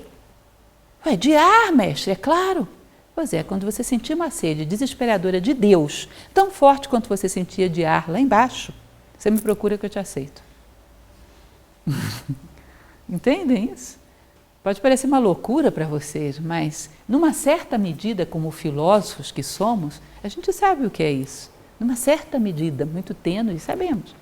De ar, mestre, é claro. Pois é, quando você sentia uma sede desesperadora de Deus, tão forte quanto você sentia de ar lá embaixo, você me procura que eu te aceito. Entendem isso? Pode parecer uma loucura para vocês, mas numa certa medida, como filósofos que somos, a gente sabe o que é isso. Numa certa medida, muito tênue, sabemos.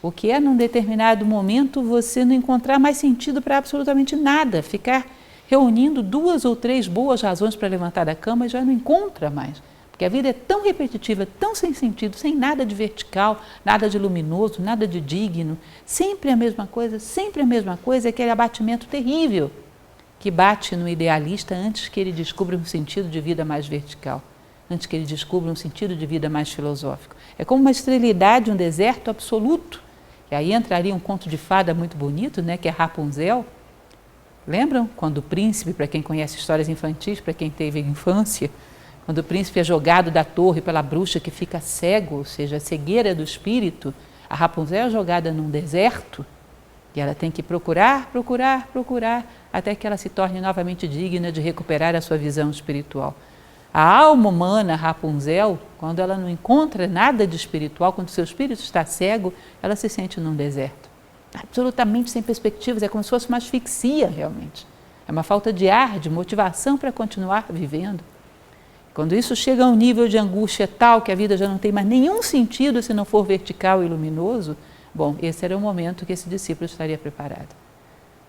O que é, num determinado momento, você não encontrar mais sentido para absolutamente nada, ficar reunindo 2 ou 3 boas razões para levantar da cama e já não encontra mais. Porque a vida é tão repetitiva, tão sem sentido, sem nada de vertical, nada de luminoso, nada de digno. Sempre a mesma coisa, aquele abatimento terrível que bate no idealista antes que ele descubra um sentido de vida mais vertical, antes que ele descubra um sentido de vida mais filosófico. É como uma esterilidade, um deserto absoluto. E aí entraria um conto de fada muito bonito, né, que é Rapunzel. Lembram quando o príncipe, para quem conhece histórias infantis, para quem teve infância, quando o príncipe é jogado da torre pela bruxa que fica cego, ou seja, a cegueira do espírito, a Rapunzel é jogada num deserto e ela tem que procurar, até que ela se torne novamente digna de recuperar a sua visão espiritual. A alma humana, Rapunzel, quando ela não encontra nada de espiritual, quando o seu espírito está cego, ela se sente num deserto. Absolutamente sem perspectivas, é como se fosse uma asfixia realmente. É uma falta de ar, de motivação para continuar vivendo. Quando isso chega a um nível de angústia tal que a vida já não tem mais nenhum sentido se não for vertical e luminoso, bom, esse era o momento que esse discípulo estaria preparado.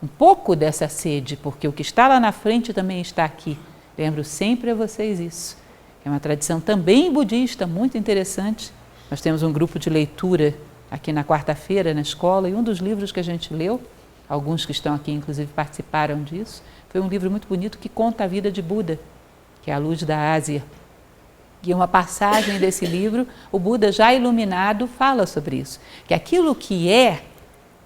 Um pouco dessa sede, porque o que está lá na frente também está aqui. Lembro sempre a vocês isso. É uma tradição também budista, muito interessante. Nós temos um grupo de leitura aqui na quarta-feira na escola, e um dos livros que a gente leu, alguns que estão aqui inclusive participaram disso, foi um livro muito bonito que conta a vida de Buda, que é A Luz da Ásia. E uma passagem desse livro, o Buda já iluminado fala sobre isso, que aquilo que é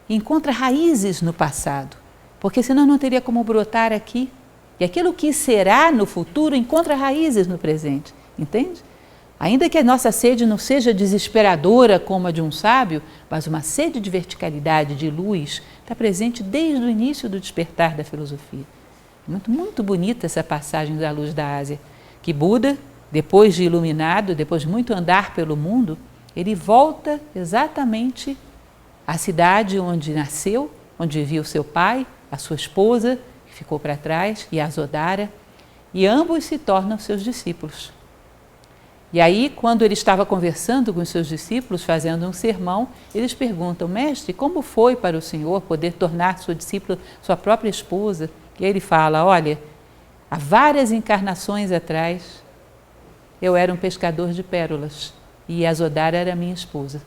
encontra raízes no passado, porque senão não teria como brotar aqui. E aquilo que será no futuro encontra raízes no presente, entende? Ainda que a nossa sede não seja desesperadora como a de um sábio, mas uma sede de verticalidade, de luz, está presente desde o início do despertar da filosofia. Muito, muito bonita essa passagem da Luz da Ásia, que Buda, depois de iluminado, depois de muito andar pelo mundo, ele volta exatamente à cidade onde nasceu, onde vivia o seu pai, a sua esposa, que ficou para trás, e Yasodhara, e ambos se tornam seus discípulos. E aí, quando ele estava conversando com os seus discípulos, fazendo um sermão, eles perguntam: mestre, como foi para o senhor poder tornar sua discípula sua própria esposa? E ele fala: olha, há várias encarnações atrás, eu era um pescador de pérolas e Yasodhara era minha esposa.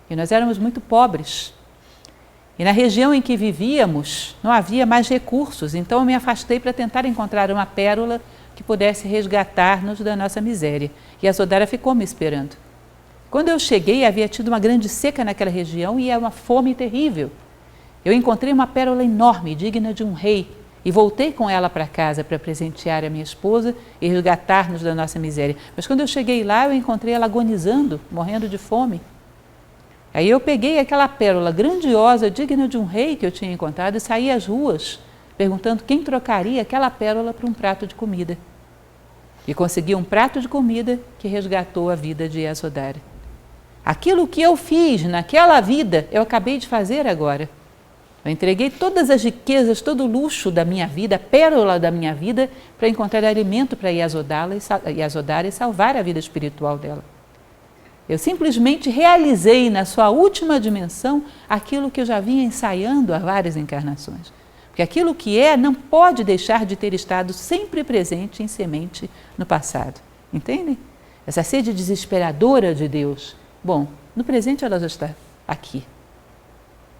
E nós éramos muito pobres. E na região em que vivíamos, não havia mais recursos, então eu me afastei para tentar encontrar uma pérola que pudesse resgatar-nos da nossa miséria. E Yasodhara ficou me esperando. Quando eu cheguei, havia tido uma grande seca naquela região e era uma fome terrível. Eu encontrei uma pérola enorme, digna de um rei, e voltei com ela para casa para presentear a minha esposa e resgatar-nos da nossa miséria. Mas quando eu cheguei lá, eu encontrei ela agonizando, morrendo de fome. Aí eu peguei aquela pérola grandiosa, digna de um rei que eu tinha encontrado, e saí às ruas, perguntando quem trocaria aquela pérola por um prato de comida. E consegui um prato de comida que resgatou a vida de Yasodhara. Aquilo que eu fiz naquela vida, eu acabei de fazer agora. Eu entreguei todas as riquezas, todo o luxo da minha vida, a pérola da minha vida, para encontrar alimento para Yasodhara e salvar a vida espiritual dela. Eu simplesmente realizei na sua última dimensão aquilo que eu já vinha ensaiando há várias encarnações. Porque aquilo que é não pode deixar de ter estado sempre presente em semente no passado. Entendem? Essa sede desesperadora de Deus, bom, no presente ela já está aqui.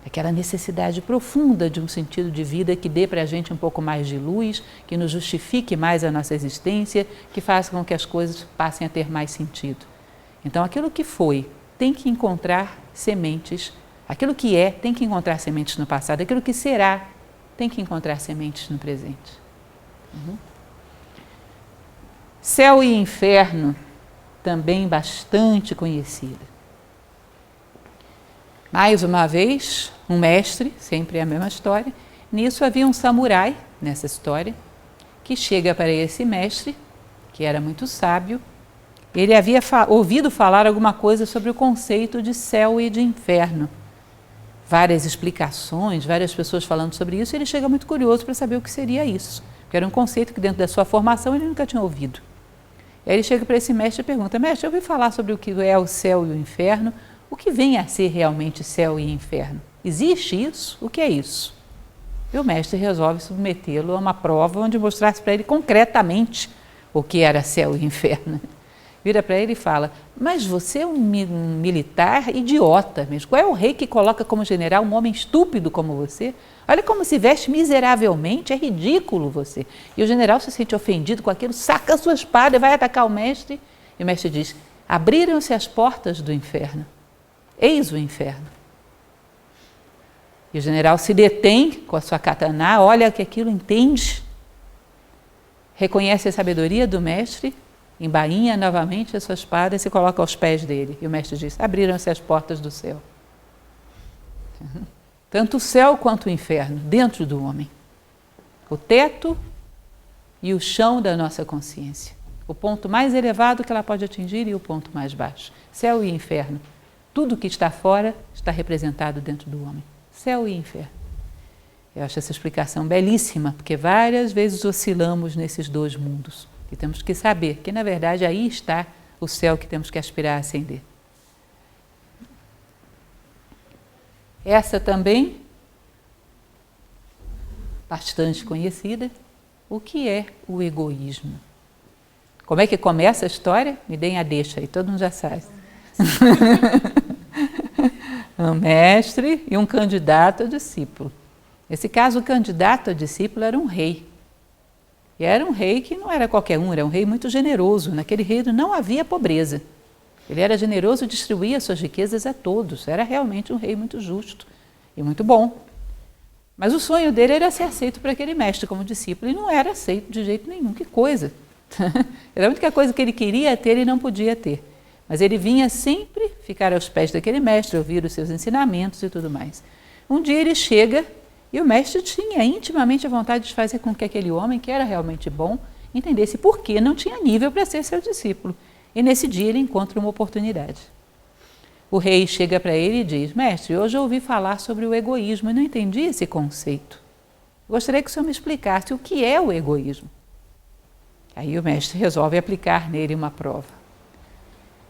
Aquela necessidade profunda de um sentido de vida que dê para a gente um pouco mais de luz, que nos justifique mais a nossa existência, que faça com que as coisas passem a ter mais sentido. Então, aquilo que foi tem que encontrar sementes, aquilo que é tem que encontrar sementes no passado, aquilo que será tem que encontrar sementes no presente. Céu e inferno, também bastante conhecida. Mais uma vez, um mestre, sempre é a mesma história. Nisso havia um samurai, nessa história, que chega para esse mestre, que era muito sábio. Ele havia ouvido falar alguma coisa sobre o conceito de céu e de inferno. Várias explicações, várias pessoas falando sobre isso, e ele chega muito curioso para saber o que seria isso. Porque era um conceito que dentro da sua formação ele nunca tinha ouvido. E aí ele chega para esse mestre e pergunta: mestre, eu ouvi falar sobre o que é o céu e o inferno, o que vem a ser realmente céu e inferno? Existe isso? O que é isso? E o mestre resolve submetê-lo a uma prova onde mostrasse para ele concretamente o que era céu e inferno. Vira para ele e fala: mas você é um militar idiota mesmo. Qual é o rei que coloca como general um homem estúpido como você? Olha como se veste miseravelmente, é ridículo você. E o general se sente ofendido com aquilo, saca a sua espada e vai atacar o mestre. E o mestre diz: abriram-se as portas do inferno. Eis o inferno. E o general se detém com a sua katana, olha que aquilo entende, reconhece a sabedoria do mestre, embainha novamente a sua espada e se coloca aos pés dele. E o mestre diz: abriram-se as portas do céu. Tanto o céu quanto o inferno, dentro do homem. O teto e o chão da nossa consciência. O ponto mais elevado que ela pode atingir e o ponto mais baixo. Céu e inferno. Tudo que está fora está representado dentro do homem. Céu e inferno. Eu acho essa explicação belíssima, porque várias vezes oscilamos nesses dois mundos. E temos que saber que, na verdade, aí está o céu que temos que aspirar a ascender. Essa também, bastante conhecida, o que é o egoísmo? Como é que começa a história? Me deem a deixa aí, todo mundo já sabe. Um mestre e um candidato a discípulo. Nesse caso, o candidato a discípulo era um rei. E era um rei que não era qualquer um, era um rei muito generoso. Naquele reino não havia pobreza. Ele era generoso e distribuía suas riquezas a todos. Era realmente um rei muito justo e muito bom. Mas o sonho dele era ser aceito por aquele mestre como discípulo e não era aceito de jeito nenhum. Que coisa! Era a única coisa que ele queria ter e não podia ter. Mas ele vinha sempre ficar aos pés daquele mestre, ouvir os seus ensinamentos e tudo mais. Um dia ele chega e o mestre tinha intimamente a vontade de fazer com que aquele homem, que era realmente bom, entendesse por que não tinha nível para ser seu discípulo. E nesse dia ele encontra uma oportunidade. O rei chega para ele e diz: mestre, hoje eu ouvi falar sobre o egoísmo e não entendi esse conceito. Gostaria que o senhor me explicasse o que é o egoísmo. Aí o mestre resolve aplicar nele uma prova.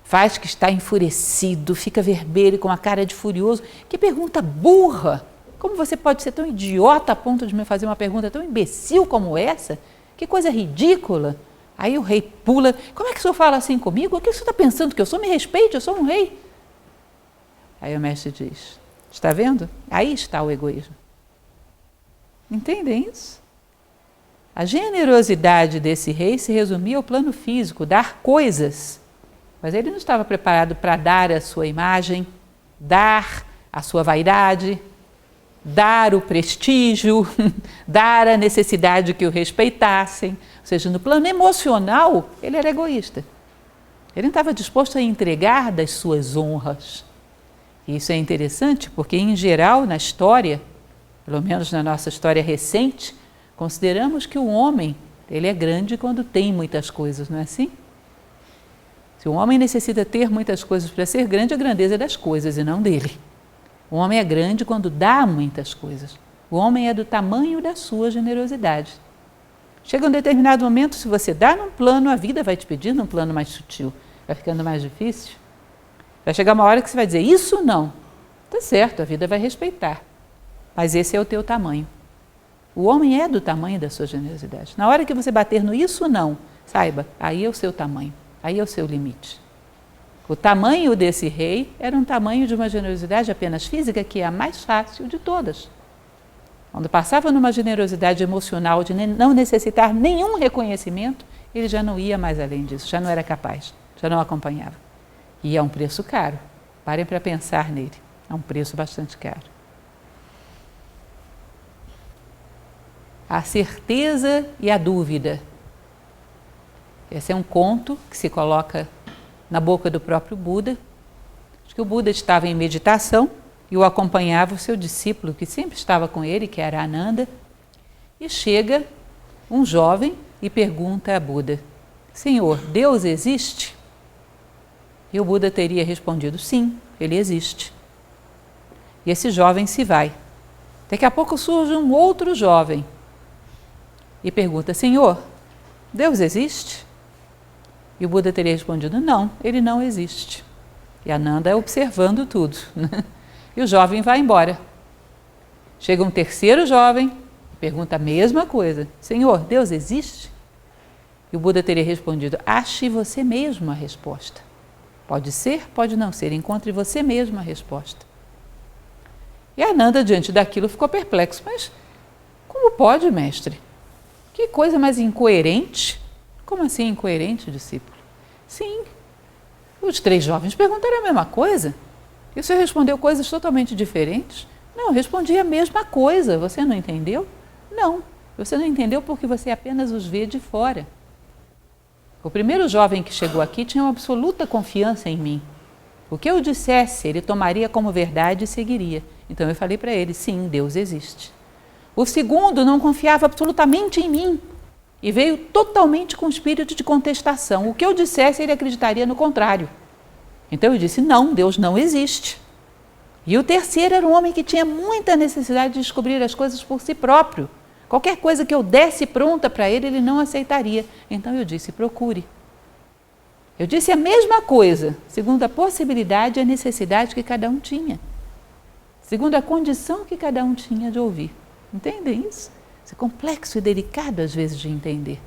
Faz que está enfurecido, fica vermelho com a cara de furioso. Que pergunta burra! Como você pode ser tão idiota a ponto de me fazer uma pergunta tão imbecil como essa? Que coisa ridícula! Aí o rei pula. Como é que o senhor fala assim comigo? O que o senhor está pensando que eu sou? Me respeite, eu sou um rei. Aí o mestre diz: está vendo? Aí está o egoísmo. Entendem isso? A generosidade desse rei se resumia ao plano físico, dar coisas. Mas ele não estava preparado para dar a sua imagem, dar a sua vaidade, dar o prestígio, dar a necessidade que o respeitassem. Ou seja, no plano emocional, ele era egoísta. Ele não estava disposto a entregar das suas honras. E isso é interessante porque, em geral, na história, pelo menos na nossa história recente, consideramos que o homem, ele é grande quando tem muitas coisas, não é assim? Se o homem necessita ter muitas coisas para ser grande, a grandeza é das coisas e não dele. O homem é grande quando dá muitas coisas. O homem é do tamanho da sua generosidade. Chega um determinado momento, se você dá num plano, a vida vai te pedir num plano mais sutil. Vai ficando mais difícil. Vai chegar uma hora que você vai dizer: isso não. Tá certo, a vida vai respeitar. Mas esse é o teu tamanho. O homem é do tamanho da sua generosidade. Na hora que você bater no isso não, saiba, aí é o seu tamanho, aí é o seu limite. O tamanho desse rei era um tamanho de uma generosidade apenas física, que é a mais fácil de todas. Quando passava numa generosidade emocional de não necessitar nenhum reconhecimento, ele já não ia mais além disso, já não era capaz, já não acompanhava. E é um preço caro. Parem para pensar nele. É um preço bastante caro. A certeza e a dúvida. Esse é um conto que se coloca na boca do próprio Buda. Acho que o Buda estava em meditação e o acompanhava o seu discípulo, que sempre estava com ele, que era Ananda. E chega um jovem e pergunta a Buda: Senhor, Deus existe? E o Buda teria respondido: sim, ele existe. E esse jovem se vai. Daqui a pouco surge um outro jovem e pergunta: Senhor, Deus existe? E o Buda teria respondido: não, ele não existe. E Ananda observando tudo. E o jovem vai embora. Chega um terceiro jovem e pergunta a mesma coisa: Senhor, Deus existe? E o Buda teria respondido: ache você mesmo a resposta. Pode ser, pode não ser, encontre você mesmo a resposta. E Ananda, diante daquilo, ficou perplexo. Mas como pode, mestre? Que coisa mais incoerente. Como assim incoerente, discípulo? Sim, os três jovens perguntaram a mesma coisa. E o senhor respondeu coisas totalmente diferentes? Não, eu respondi a mesma coisa. Você não entendeu? Não, você não entendeu porque você apenas os vê de fora. O primeiro jovem que chegou aqui tinha uma absoluta confiança em mim. O que eu dissesse, ele tomaria como verdade e seguiria. Então eu falei para ele: sim, Deus existe. O segundo não confiava absolutamente em mim. E veio totalmente com espírito de contestação. O que eu dissesse, ele acreditaria no contrário. Então eu disse, não, Deus não existe. E o terceiro era um homem que tinha muita necessidade de descobrir as coisas por si próprio. Qualquer coisa que eu desse pronta para ele, ele não aceitaria. Então eu disse, procure. Eu disse a mesma coisa, segundo a possibilidade e a necessidade que cada um tinha. Segundo a condição que cada um tinha de ouvir. Entendem isso? Isso é complexo e delicado às vezes de entender.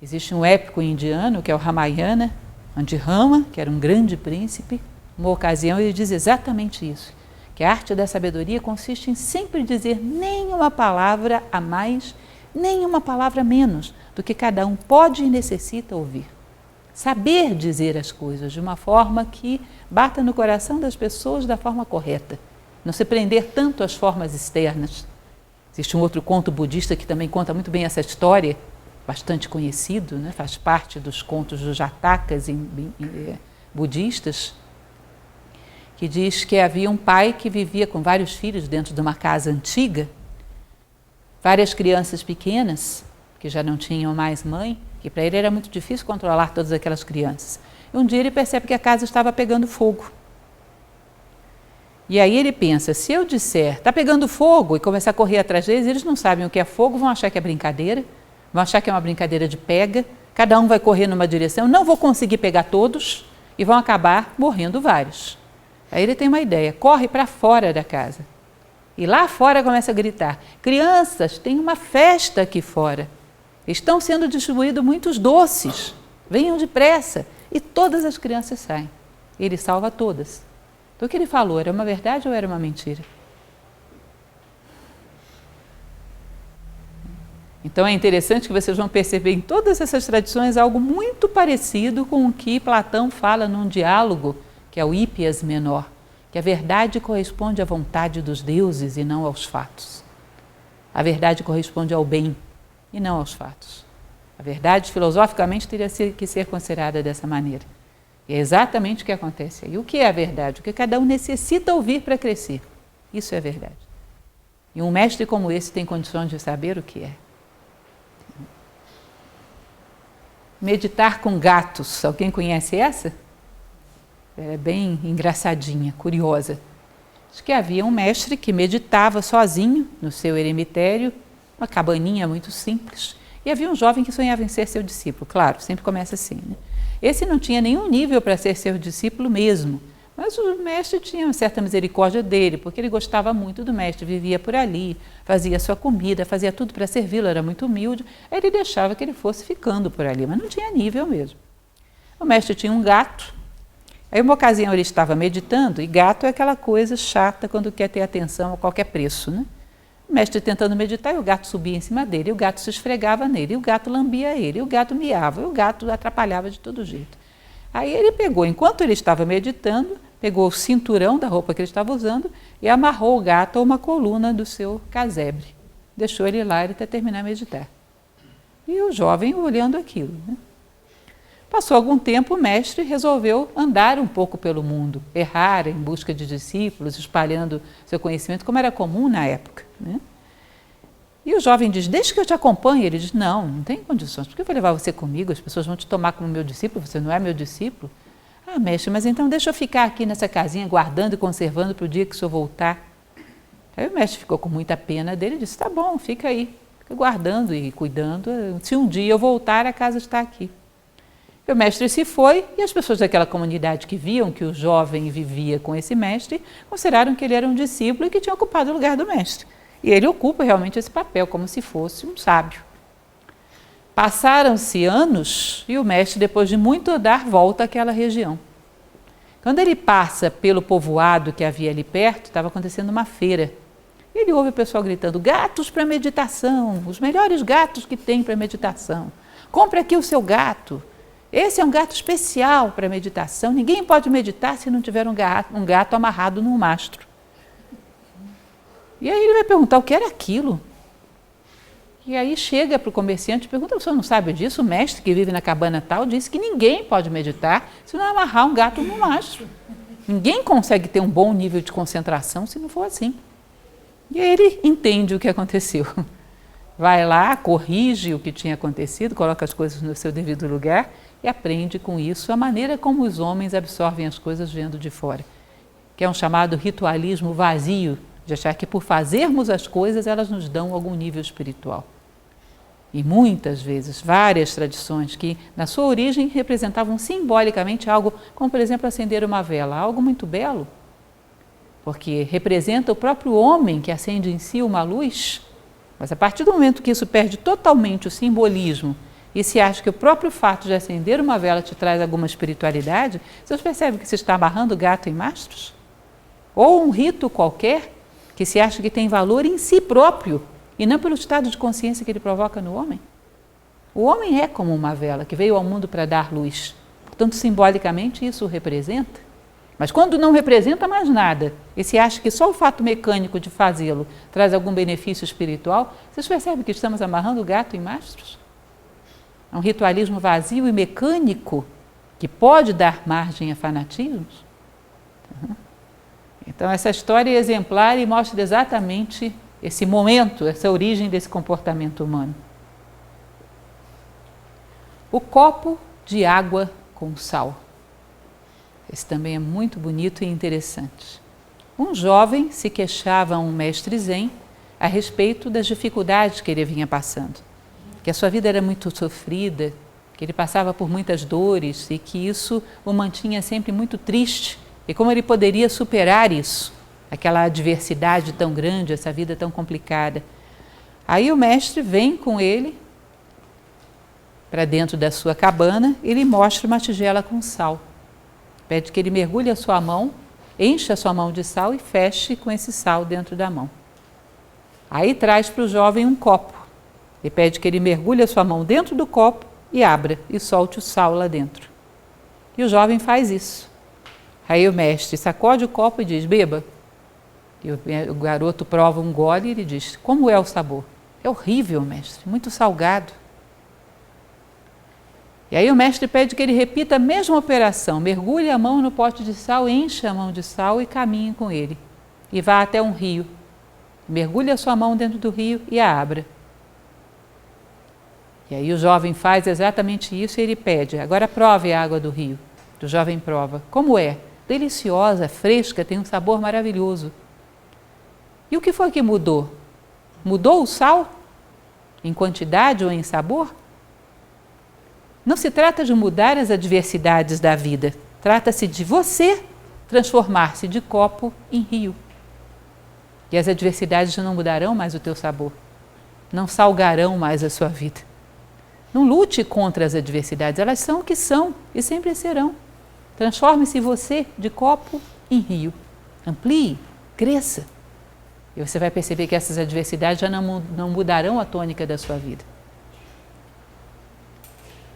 Existe um épico indiano, que é o Ramayana, onde Rama, que era um grande príncipe, uma ocasião ele diz exatamente isso, que a arte da sabedoria consiste em sempre dizer nem uma palavra a mais, nem uma palavra a menos do que cada um pode e necessita ouvir. Saber dizer as coisas de uma forma que bata no coração das pessoas da forma correta, não se prender tanto às formas externas. Existe um outro conto budista que também conta muito bem essa história, bastante conhecido, né? Faz parte dos contos dos Jatakas budistas, que diz que havia um pai que vivia com vários filhos dentro de uma casa antiga, várias crianças pequenas, que já não tinham mais mãe, que para ele era muito difícil controlar todas aquelas crianças. E um dia ele percebe que a casa estava pegando fogo. E aí ele pensa, se eu disser, está pegando fogo, e começar a correr atrás deles, eles não sabem o que é fogo, vão achar que é brincadeira, vão achar que é uma brincadeira de pega, cada um vai correr numa direção, não vou conseguir pegar todos, e vão acabar morrendo vários. Aí ele tem uma ideia, corre para fora da casa. E lá fora começa a gritar, crianças, tem uma festa aqui fora. Estão sendo distribuídos muitos doces, venham depressa. E todas as crianças saem. Ele salva todas. Então o que ele falou, era uma verdade ou era uma mentira? Então é interessante que vocês vão perceber em todas essas tradições algo muito parecido com o que Platão fala num diálogo, que é o Hípias Menor, que a verdade corresponde à vontade dos deuses e não aos fatos. A verdade corresponde ao bem e não aos fatos. A verdade, filosoficamente, teria que ser considerada dessa maneira. E é exatamente o que acontece aí. O que é a verdade? O que cada um necessita ouvir para crescer. Isso é a verdade. E um mestre como esse tem condições de saber o que é. Meditar com gatos. Alguém conhece essa? É bem engraçadinha, curiosa. Diz que havia um mestre que meditava sozinho no seu eremitério, uma cabaninha muito simples, e havia um jovem que sonhava em ser seu discípulo. Claro, sempre começa assim, né? Esse não tinha nenhum nível para ser seu discípulo mesmo, mas o mestre tinha uma certa misericórdia dele, porque ele gostava muito do mestre, vivia por ali, fazia sua comida, fazia tudo para servi-lo, era muito humilde, aí ele deixava que ele fosse ficando por ali, mas não tinha nível mesmo. O mestre tinha um gato. Aí uma ocasião ele estava meditando, e gato é aquela coisa chata quando quer ter atenção a qualquer preço, né? O mestre tentando meditar, e o gato subia em cima dele, e o gato se esfregava nele, e o gato lambia ele, e o gato miava, e o gato atrapalhava de todo jeito. Aí ele pegou, enquanto ele estava meditando, pegou o cinturão da roupa que ele estava usando e amarrou o gato a uma coluna do seu casebre. Deixou ele lá até terminar de meditar. E o jovem olhando aquilo, né? Passou algum tempo, o mestre resolveu andar um pouco pelo mundo, errar em busca de discípulos, espalhando seu conhecimento, como era comum na época, né? E o jovem diz, deixa que eu te acompanhe. Ele diz, não tem condições, por que eu vou levar você comigo? As pessoas vão te tomar como meu discípulo, você não é meu discípulo. Ah, mestre, mas então deixa eu ficar aqui nessa casinha, guardando e conservando para o dia que o senhor voltar. Aí o mestre ficou com muita pena dele e disse, tá bom, fica aí, fica guardando e cuidando, se um dia eu voltar, a casa está aqui. O mestre se foi e as pessoas daquela comunidade que viam que o jovem vivia com esse mestre, consideraram que ele era um discípulo e que tinha ocupado o lugar do mestre. E ele ocupa realmente esse papel, como se fosse um sábio. Passaram-se anos e o mestre, depois de muito andar, volta àquela região. Quando ele passa pelo povoado que havia ali perto, estava acontecendo uma feira. Ele ouve o pessoal gritando, gatos para meditação, os melhores gatos que tem para meditação. Compre aqui o seu gato. Esse é um gato especial para meditação. Ninguém pode meditar se não tiver um gato amarrado num mastro. E aí ele vai perguntar o que era aquilo. E aí chega para o comerciante e pergunta, o senhor não sabe disso? O mestre que vive na cabana tal disse que ninguém pode meditar se não amarrar um gato no mastro. Ninguém consegue ter um bom nível de concentração se não for assim. E aí ele entende o que aconteceu. vai lá, corrige o que tinha acontecido, coloca as coisas no seu devido lugar e aprende com isso a maneira como os homens absorvem as coisas vendo de fora, que é um chamado ritualismo vazio, de achar que por fazermos as coisas elas nos dão algum nível espiritual. E muitas vezes, várias tradições que na sua origem representavam simbolicamente algo, como por exemplo acender uma vela, algo muito belo, porque representa o próprio homem que acende em si uma luz, mas a partir do momento que isso perde totalmente o simbolismo e se acha que o próprio fato de acender uma vela te traz alguma espiritualidade, vocês percebem que se está amarrando gato em mastros? Ou um rito qualquer que se acha que tem valor em si próprio e não pelo estado de consciência que ele provoca no homem. O homem é como uma vela que veio ao mundo para dar luz. Portanto, simbolicamente, isso o representa. Mas quando não representa mais nada e se acha que só o fato mecânico de fazê-lo traz algum benefício espiritual, vocês percebem que estamos amarrando o gato em mastros? É um ritualismo vazio e mecânico que pode dar margem a fanatismos. Então, essa história é exemplar e mostra exatamente esse momento, essa origem desse comportamento humano. O copo de água com sal. Esse também é muito bonito e interessante. Um jovem se queixava a um mestre zen a respeito das dificuldades que ele vinha passando, que a sua vida era muito sofrida, que ele passava por muitas dores e que isso o mantinha sempre muito triste, e como ele poderia superar isso, aquela adversidade tão grande, essa vida tão complicada. Aí o mestre vem com ele para dentro da sua cabana e lhe mostra uma tigela com sal. Pede que ele mergulhe a sua mão, encha a sua mão de sal e feche com esse sal dentro da mão. Aí traz para o jovem um copo e pede que ele mergulhe a sua mão dentro do copo e abra e solte o sal lá dentro. E o jovem faz isso. Aí o mestre sacode o copo e diz: beba. E o garoto prova um gole e ele diz: como é o sabor? É horrível, mestre, muito salgado. E aí o mestre pede que ele repita a mesma operação, mergulhe a mão no pote de sal, encha a mão de sal e caminhe com ele. E vá até um rio. Mergulhe a sua mão dentro do rio e a abra. E aí o jovem faz exatamente isso e ele pede: agora prove a água do rio. O jovem prova. Como é? Deliciosa, fresca, tem um sabor maravilhoso. E o que foi que mudou? Mudou o sal? Em quantidade ou em sabor? Não se trata de mudar as adversidades da vida. Trata-se de você transformar-se de copo em rio. E as adversidades não mudarão mais o teu sabor. Não salgarão mais a sua vida. Não lute contra as adversidades. Elas são o que são e sempre serão. Transforme-se você de copo em rio. Amplie, cresça. E você vai perceber que essas adversidades já não mudarão a tônica da sua vida.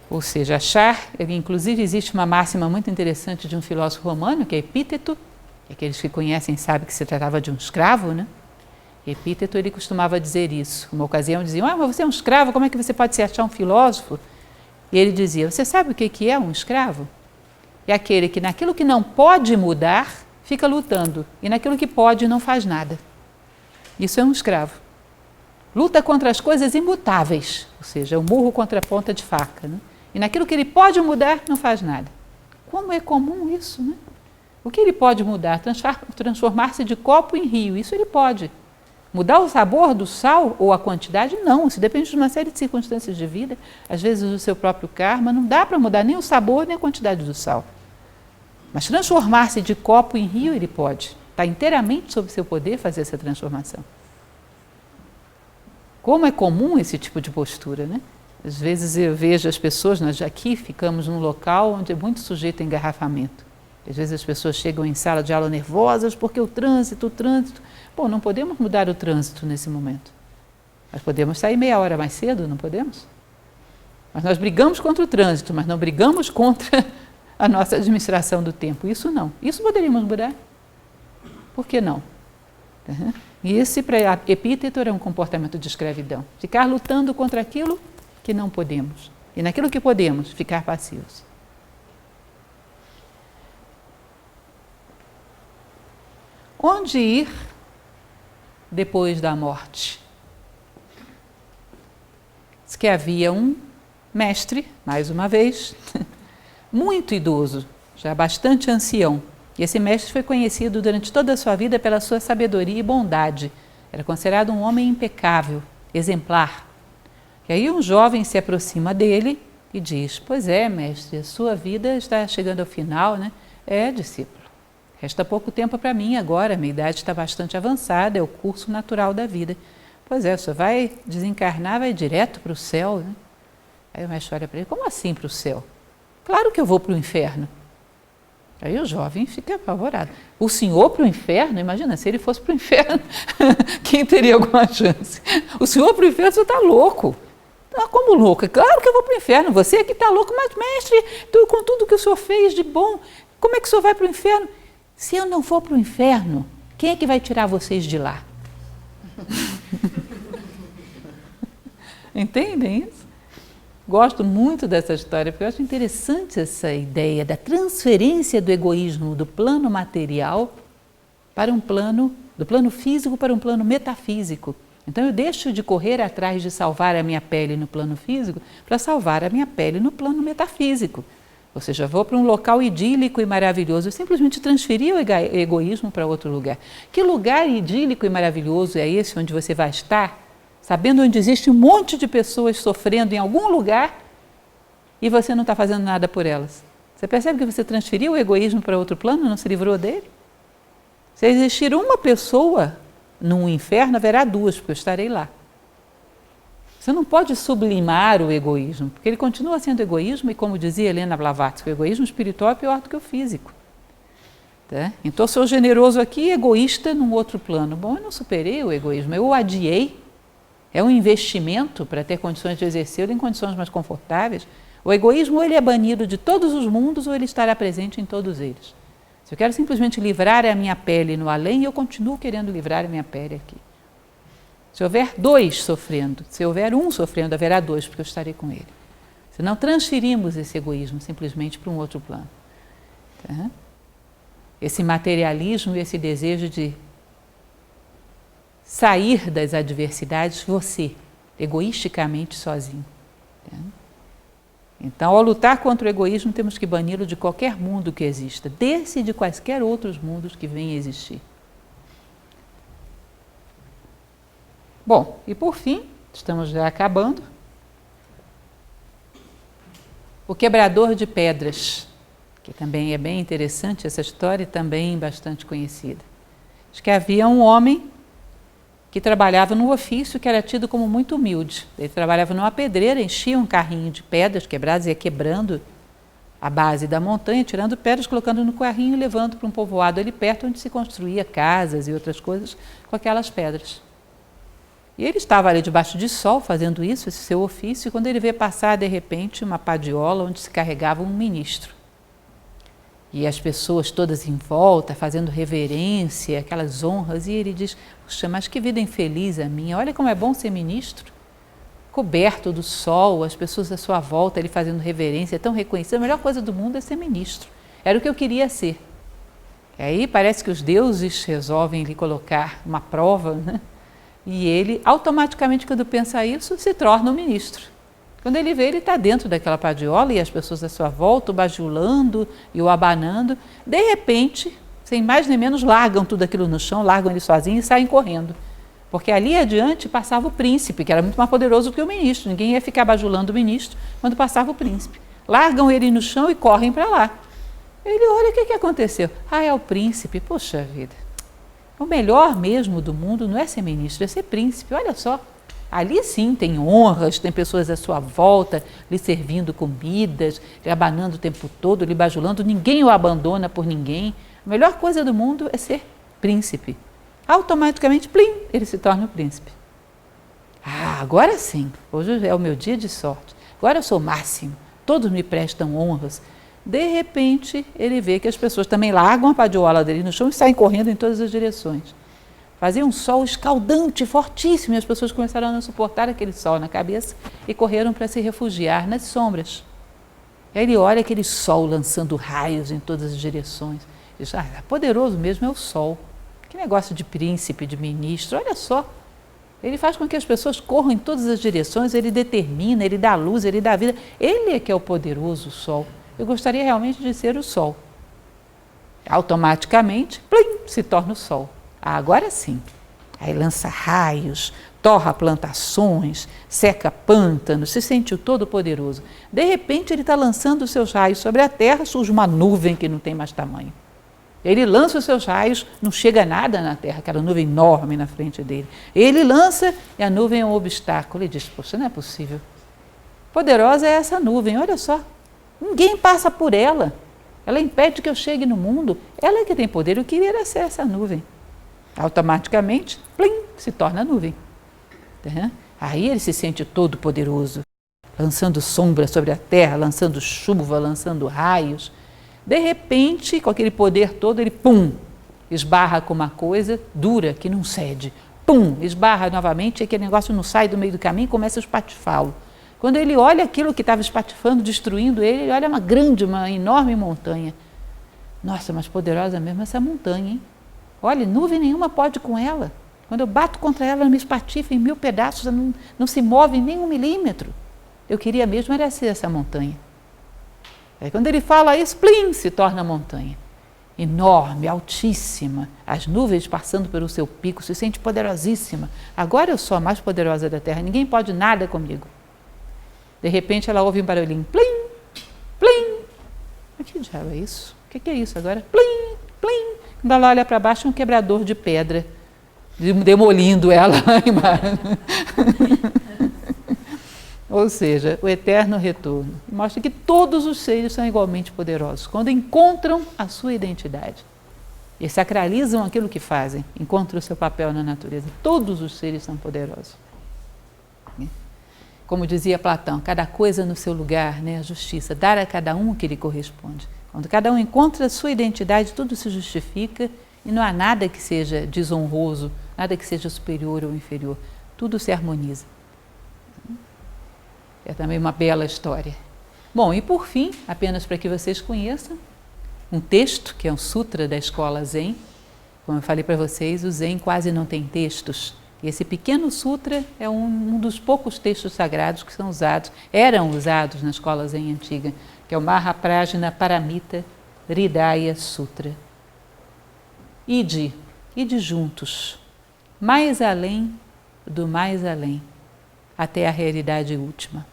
Ou seja, achar, inclusive existe uma máxima muito interessante de um filósofo romano, que é Epíteto, que aqueles que conhecem sabem que se tratava de um escravo, né? Epíteto, ele costumava dizer isso. Uma ocasião diziam: mas você é um escravo, como é que você pode se achar um filósofo? E ele dizia: você sabe o que é um escravo? É aquele que naquilo que não pode mudar, fica lutando, e naquilo que pode não faz nada. Isso é um escravo. Luta contra as coisas imutáveis, ou seja, o murro contra a ponta de faca, né? E naquilo que ele pode mudar, não faz nada. Como é comum isso, né? O que ele pode mudar? Transformar-se de copo em rio, isso ele pode. Mudar o sabor do sal ou a quantidade? Não, isso depende de uma série de circunstâncias de vida, às vezes do seu próprio karma, não dá para mudar nem o sabor nem a quantidade do sal. Mas transformar-se de copo em rio ele pode. Está inteiramente sob seu poder fazer essa transformação. Como é comum esse tipo de postura, né? Às vezes eu vejo as pessoas, nós aqui ficamos num local onde é muito sujeito a engarrafamento. Às vezes as pessoas chegam em sala de aula nervosas porque o trânsito. Bom, não podemos mudar o trânsito nesse momento. Nós podemos sair meia hora mais cedo, não podemos? Mas nós brigamos contra o trânsito, mas não brigamos contra a nossa administração do tempo. Isso não. Isso poderíamos mudar. Por que não? E esse, para Epíteto, era um comportamento de escravidão. Ficar lutando contra aquilo que não podemos. E naquilo que podemos, ficar passivos. Onde ir depois da morte? que havia um mestre, mais uma vez, muito idoso, já bastante ancião. E esse mestre foi conhecido durante toda a sua vida pela sua sabedoria e bondade. Era considerado um homem impecável, exemplar. E aí um jovem se aproxima dele e diz: pois é, mestre, a sua vida está chegando ao final, né? É, discípulo. Resta pouco tempo para mim agora, minha idade está bastante avançada, é o curso natural da vida. Pois é, o senhor vai desencarnar, vai direto para o céu, né? Aí o mestre olha para ele: como assim para o céu? Claro que eu vou para o inferno. Aí o jovem fica apavorado. O senhor para o inferno? Imagina, se ele fosse para o inferno, quem teria alguma chance? O senhor para o inferno, você está louco. Ah, como louco? É claro que eu vou para o inferno, você é que está louco, mas mestre, com tudo que o senhor fez de bom, como é que o senhor vai para o inferno? Se eu não for para o inferno, quem é que vai tirar vocês de lá? Entendem isso? Gosto muito dessa história, porque eu acho interessante essa ideia da transferência do egoísmo do plano material para um plano, do plano físico para um plano metafísico. Então eu deixo de correr atrás de salvar a minha pele no plano físico para salvar a minha pele no plano metafísico. Ou seja, vou para um local idílico e maravilhoso, eu simplesmente transferi o egoísmo para outro lugar. Que lugar idílico e maravilhoso é esse onde você vai estar, sabendo onde existe um monte de pessoas sofrendo em algum lugar e você não está fazendo nada por elas? Você percebe que você transferiu o egoísmo para outro plano, não se livrou dele? Se existir uma pessoa num inferno, haverá duas, porque eu estarei lá. Você não pode sublimar o egoísmo, porque ele continua sendo egoísmo e, como dizia Helena Blavatsky, o egoísmo espiritual é pior do que o físico. Tá? Então, sou generoso aqui e egoísta num outro plano. Bom, eu não superei o egoísmo, eu o adiei. É um investimento para ter condições de exercê-lo em condições mais confortáveis. O egoísmo, ou ele é banido de todos os mundos, ou ele estará presente em todos eles. Se eu quero simplesmente livrar a minha pele no além, eu continuo querendo livrar a minha pele aqui. Se houver dois sofrendo, se houver um sofrendo, haverá dois, porque eu estarei com ele. Se não transferimos esse egoísmo simplesmente para um outro plano. Tá? Esse materialismo e esse desejo de sair das adversidades, você, egoisticamente sozinho. Tá? Então, ao lutar contra o egoísmo, temos que bani-lo de qualquer mundo que exista, desse e de quaisquer outros mundos que venham a existir. Bom, e por fim, estamos já acabando, o quebrador de pedras, que também é bem interessante essa história e também bastante conhecida. Diz que havia um homem que trabalhava num ofício que era tido como muito humilde. Ele trabalhava numa pedreira, enchia um carrinho de pedras quebradas, ia quebrando a base da montanha, tirando pedras, colocando no carrinho e levando para um povoado ali perto, onde se construía casas e outras coisas com aquelas pedras. E ele estava ali debaixo de sol fazendo isso, esse seu ofício, e quando ele vê passar de repente uma padiola onde se carregava um ministro. E as pessoas todas em volta, fazendo reverência, aquelas honras, e ele diz: puxa, mas que vida infeliz a minha, olha como é bom ser ministro. Coberto do sol, as pessoas à sua volta, ele fazendo reverência, tão reconhecido, a melhor coisa do mundo é ser ministro. Era o que eu queria ser. E aí parece que os deuses resolvem lhe colocar uma prova, né? E ele, automaticamente, quando pensa isso, se torna um ministro. Quando ele vê, ele está dentro daquela padiola e as pessoas à sua volta, o bajulando e o abanando. De repente, sem mais nem menos, largam tudo aquilo no chão, largam ele sozinho e saem correndo. Porque ali adiante passava o príncipe, que era muito mais poderoso do que o ministro. Ninguém ia ficar bajulando o ministro quando passava o príncipe. Largam ele no chão e correm para lá. Ele olha, o que aconteceu? Ah, é o príncipe. Poxa vida. O melhor mesmo do mundo não é ser ministro, é ser príncipe. Olha só, ali sim tem honras, tem pessoas à sua volta, lhe servindo comidas, lhe abanando o tempo todo, lhe bajulando, ninguém o abandona por ninguém. A melhor coisa do mundo é ser príncipe. Automaticamente, plim, ele se torna o príncipe. Ah, agora sim, hoje é o meu dia de sorte, agora eu sou o máximo, todos me prestam honras. De repente, ele vê que as pessoas também largam a padiola dele no chão e saem correndo em todas as direções. Fazia um sol escaldante, fortíssimo, e as pessoas começaram a não suportar aquele sol na cabeça e correram para se refugiar nas sombras. E aí ele olha aquele sol lançando raios em todas as direções. Diz: ah, poderoso mesmo é o sol. Que negócio de príncipe, de ministro, olha só. Ele faz com que as pessoas corram em todas as direções, ele determina, ele dá luz, ele dá vida. Ele é que é o poderoso Sol. Eu gostaria realmente de ser o Sol. Automaticamente, plim, se torna o Sol. Agora sim. Aí lança raios, torra plantações, seca pântanos, se sente o todo-poderoso. De repente ele está lançando os seus raios sobre a Terra, surge uma nuvem que não tem mais tamanho. Ele lança os seus raios, não chega nada na Terra, aquela nuvem enorme na frente dele. Ele lança e a nuvem é um obstáculo. Ele diz, poxa, não é possível. Poderosa é essa nuvem, olha só. Ninguém passa por ela. Ela impede que eu chegue no mundo. Ela é que tem poder, eu queria ser essa nuvem. Automaticamente, plim, se torna nuvem. Aí ele se sente todo poderoso, lançando sombra sobre a Terra, lançando chuva, lançando raios. De repente, com aquele poder todo, ele, pum, esbarra com uma coisa dura que não cede. Pum, esbarra novamente, e aquele negócio não sai do meio do caminho e começa a espatifá-lo. Quando ele olha aquilo que estava espatifando, destruindo ele olha uma enorme montanha. Nossa, mas poderosa mesmo essa montanha, hein? Olha, nuvem nenhuma pode com ela. Quando eu bato contra ela, ela me espatifa em 1000 pedaços, não se move nem 1 milímetro. Eu queria mesmo era ser essa montanha. Aí quando ele fala isso, plim, se torna montanha. Enorme, altíssima, as nuvens passando pelo seu pico, se sente poderosíssima. Agora eu sou a mais poderosa da Terra, ninguém pode nada comigo. De repente ela ouve um barulhinho, plim, plim. Mas que diabo é isso? O que é isso agora? Plim, plim. Quando ela olha para baixo, é um quebrador de pedra, demolindo ela lá embaixo. Ou seja, o eterno retorno. Mostra que todos os seres são igualmente poderosos, quando encontram a sua identidade. E sacralizam aquilo que fazem, encontram o seu papel na natureza. Todos os seres são poderosos. Como dizia Platão, cada coisa no seu lugar, né? A justiça, dar a cada um o que lhe corresponde. Quando cada um encontra a sua identidade, tudo se justifica e não há nada que seja desonroso, nada que seja superior ou inferior. Tudo se harmoniza. É também uma bela história. Bom, e por fim, apenas para que vocês conheçam, um texto que é um sutra da escola Zen. Como eu falei para vocês, o Zen quase não tem textos. E esse pequeno sutra é um dos poucos textos sagrados que eram usados na escola Zen antiga, que é o Mahaprajna Paramita Hridaya Sutra. Ide juntos, mais além do mais além, até a realidade última.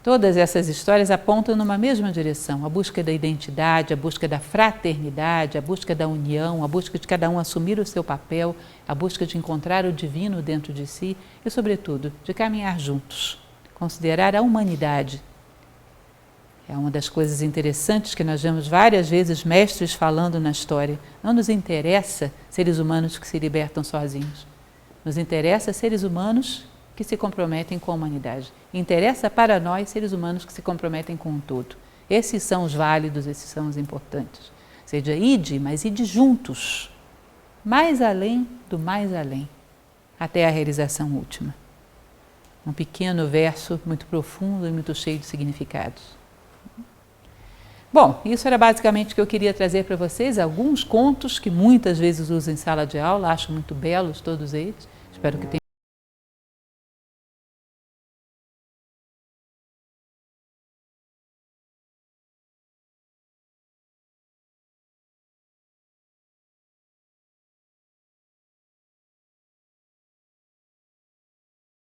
Todas essas histórias apontam numa mesma direção, a busca da identidade, a busca da fraternidade, a busca da união, a busca de cada um assumir o seu papel, a busca de encontrar o divino dentro de si e, sobretudo, de caminhar juntos, considerar a humanidade. É uma das coisas interessantes que nós vemos várias vezes mestres falando na história. Não nos interessa seres humanos que se libertam sozinhos. Nos interessa seres humanos que se comprometem com a humanidade. Interessa para nós seres humanos que se comprometem com o todo. Esses são os válidos, esses são os importantes. Ou seja, ide, mas ide juntos, mais além do mais além, até a realização última. Um pequeno verso muito profundo e muito cheio de significados. Bom, isso era basicamente o que eu queria trazer para vocês, alguns contos que muitas vezes uso em sala de aula, acho muito belos todos eles, espero que tenham